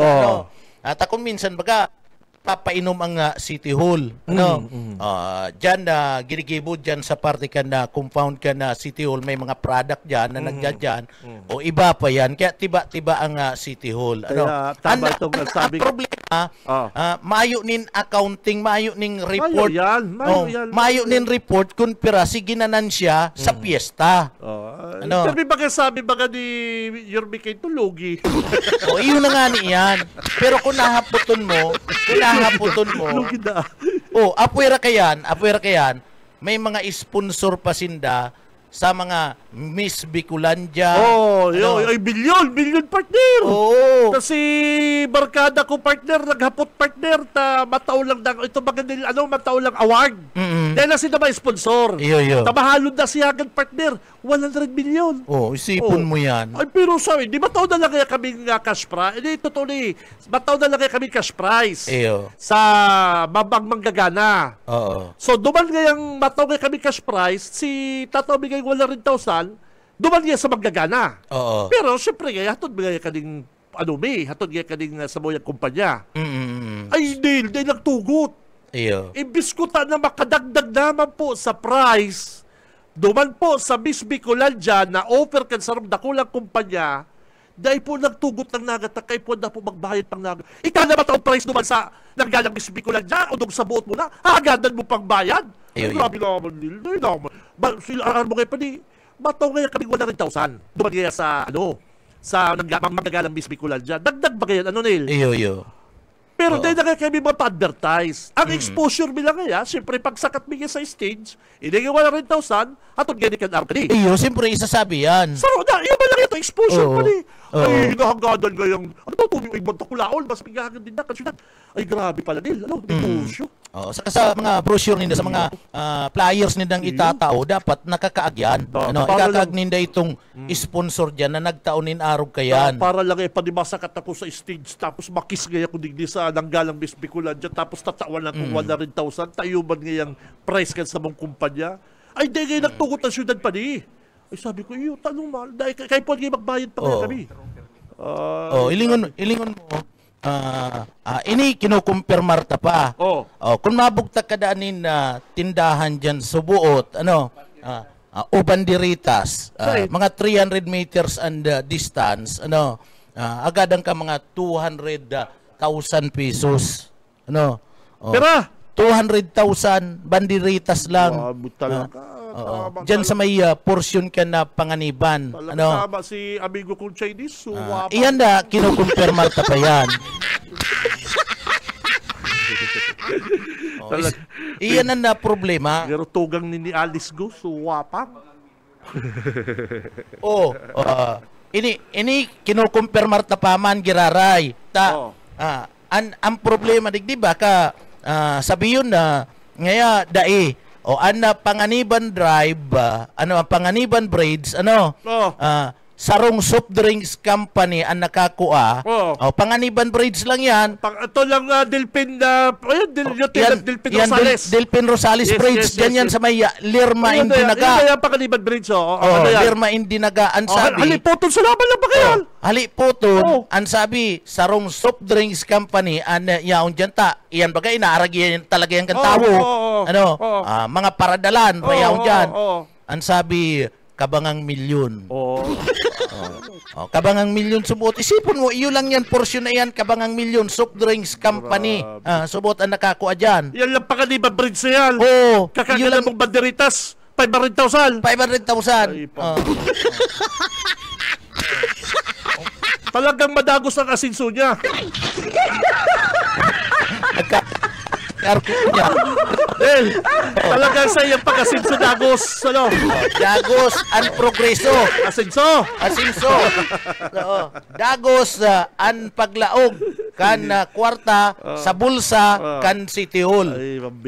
Speaker 7: at kung minsan baga, papainom ang City Hall. Diyan na ginigibo dyan sa parte ka na compound ka na City Hall, may mga product dyan na nagdyan. O iba pa yan. Kaya tiba-tiba ang City Hall.
Speaker 3: Tama itong
Speaker 7: Ang
Speaker 3: nagsabi.
Speaker 7: problema, mayo nin accounting, mayo ning report.
Speaker 3: Mayo
Speaker 7: nin report kung pira siginanan siya sa piyesta.
Speaker 3: Sabi ba sabi ba ni Yorme kay Tulugi?
Speaker 7: Iyon na nga niyan. Pero kung nahaputon mo,
Speaker 3: Lugi na.
Speaker 7: apuera kayan, may mga sponsor pa sinda sa mga Miss Bicolandia.
Speaker 3: Ay bilyon partner. Kasi barkada ko partner, naghapot partner, mataw lang ito mataw lang award. Dahil na sila may sponsor. Mahalod na siya agad partner, 100 million.
Speaker 7: Isipon mo yan.
Speaker 3: Ay, pero sabi, di mataw na lang kaya kaming cash prize. Hindi, totoo mataw na lang kaya kaming cash prize. Sa mabang manggagana. So, duman ngayang mataw kaya kaming cash prize, si Tato bigay 100,000, duman niya sa manggagana. Pero, siyempre, hatod bigay ka ding hatod nga kaning sa moyang kumpanya. Ay, hindi nagtugot. Imbis ko na makadagdag naman po sa price, duman po sa Miss Bicolandia na offer kan sa dakulang kumpanya, dahil po nagtugot ng nagat, kay po na po magbayad pang nagat. Ika na ba taong price duman sa nanggalang Miss Bicolandia o doon sa buot mo na, agadan mo pang bayad? Grabe naman nila. Sila mo kayo pa di, mataw ngayon kami 100,000. Duman kaya sa sa magagalang Miss Bicolandia. Dagdag ba kayo? Nil? Pero dahil na kami mapa-advertise. Ang exposure nila kaya, siyempre pagsakat bigay sa stage, inigay 100,000, atong ganit ka na arcade.
Speaker 7: Siyempre isasabi yan.
Speaker 3: Saro na, iya ba lang ito, exposure pa ni. Ay, hinahagadan kayang, yung ibang takulaon, mas bigahagan din na, kasi ay grabe pala nila, negosyo.
Speaker 7: Sa mga brochure ninda, sa mga flyers nindang itatao, dapat nakakaagyan. Ikakaag ninda itong sponsor dyan na nagtaonin arog kayan.
Speaker 3: Para lang panimasakat ako sa stage, tapos makis gaya ko digdi sa nanggalang Miss Bicolandia, tapos tatawan ako 100,000, tayo ba ngayang price kan sa mong kumpanya? Ay, di ngayon nagtugot ang syudad pa ni. Ay, sabi ko, tanong mahal, dahil kayo po ngayon magbayad pa kaya kami.
Speaker 7: Ilingon mo, ini kinukumpirmar ta pa. Kung mabugtak ka daanin na tindahan dyan sa buot, o banderitas, mga 300 meters and distance, agadan ka mga 200,000 pesos.
Speaker 3: Pera?
Speaker 7: 200,000 banderitas lang. Diyan sa may portion ka na panganiban.
Speaker 3: Tama si amigo kong Chinese.
Speaker 7: Iyan na, kinukumpirma ta pa yan. Iyan na problema.
Speaker 3: Pero tugang ni Alice Go, suwapang.
Speaker 7: Ini kinukumpirma ta pa man giraray. Ang problema, di ba ka, sabi yun na, ngaya panganiban drive, panganiban braids, Sarong Soft Drinks Company ang nakakuha. Panganiban Bridge lang yan.
Speaker 3: Ito lang Delpin Delpin
Speaker 7: Yan,
Speaker 3: Rosales.
Speaker 7: Delpin Rosales
Speaker 3: Yes,
Speaker 7: Bridge.
Speaker 3: yes,
Speaker 7: Ganyan
Speaker 3: yes.
Speaker 7: sa may Lirma,
Speaker 3: Yan
Speaker 7: Indinaga.
Speaker 3: yan Panganiban Bridge. Ano yan?
Speaker 7: Lirma, Indinaga. Ang sabi,
Speaker 3: Haliputon sa laban lang ba kayan?
Speaker 7: Haliputon, ang sabi, Sarong Soft Drinks Company, yaon dyan ta. Iyan bagay, inaaragyan talaga yung kantawo. Mga paradalan, yaon dyan. Ang sabi, kabangang milyon. Kabangang milyon subot. Isipon mo, iyo lang yan, portion na yan, kabangang milyon, Soft Drinks Company. Subot ang nakakuha dyan.
Speaker 3: Yan lang Panganiban Bridge na yan. Kakagala mong banderitas, 500,000.
Speaker 7: 500,000.
Speaker 3: Talagang madagos ang asinso niya.
Speaker 7: Niya.
Speaker 3: Talagang sa iyang pag-asinso dagos.
Speaker 7: Dagos ang progreso.
Speaker 3: Asinso.
Speaker 7: Dagos ang paglaog kan kwarta sa bulsa kan City Hall.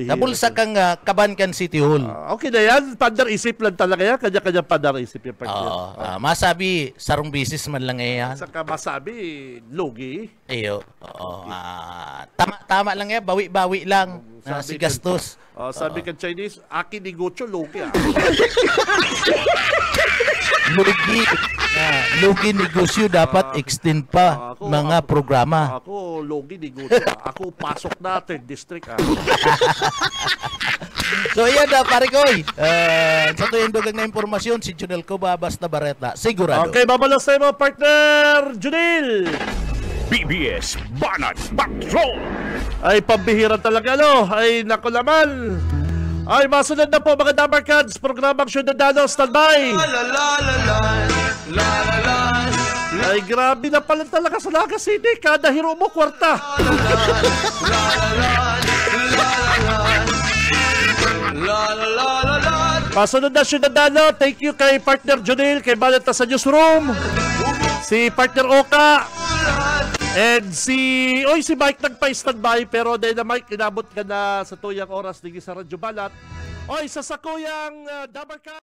Speaker 7: Sa bulsa kang kaban kan City Hall.
Speaker 3: Okay na yan. Pandar-isip lang talaga yan. Kanya-kanya pandar-isip yung
Speaker 7: masabi, sarong bisis man lang yan.
Speaker 3: Saka masabi, lugi.
Speaker 7: Iyo. Tama lang yan. Bawi-bawi lang. Si gastos.
Speaker 3: Sabi kan Chinese, akin negosyo, lugi.
Speaker 7: Lugi negosyo dapat extend pa mga programa.
Speaker 3: Ako, lugi negosyo. Ako, pasok na, 3rd district.
Speaker 7: So, yan na, pare koy. Sa tuyong dugang na impormasyon, si Junel Coba, Basta Barreta. Sigurado.
Speaker 3: Okay, babalas tayo mga partner, Junel.
Speaker 4: BBS Banat Patrol.
Speaker 3: Ay, pambihira talaga, Ay, naku naman. Ay, masunod na po mga Dabarkads. Programang Syudadano, standby. Ay, grabe na pala talaga sa Naga City. Kada hero mo, kwarta. Masunod na Syudadano. Thank you kay partner Junel, kay Balata sa newsroom. Si partner Oka. And si Mike nagpa-standby pero dahil na Mike, inabot ka na sa tuyang oras digi sa Radyo Balat. Sa sakuyang Dabarka.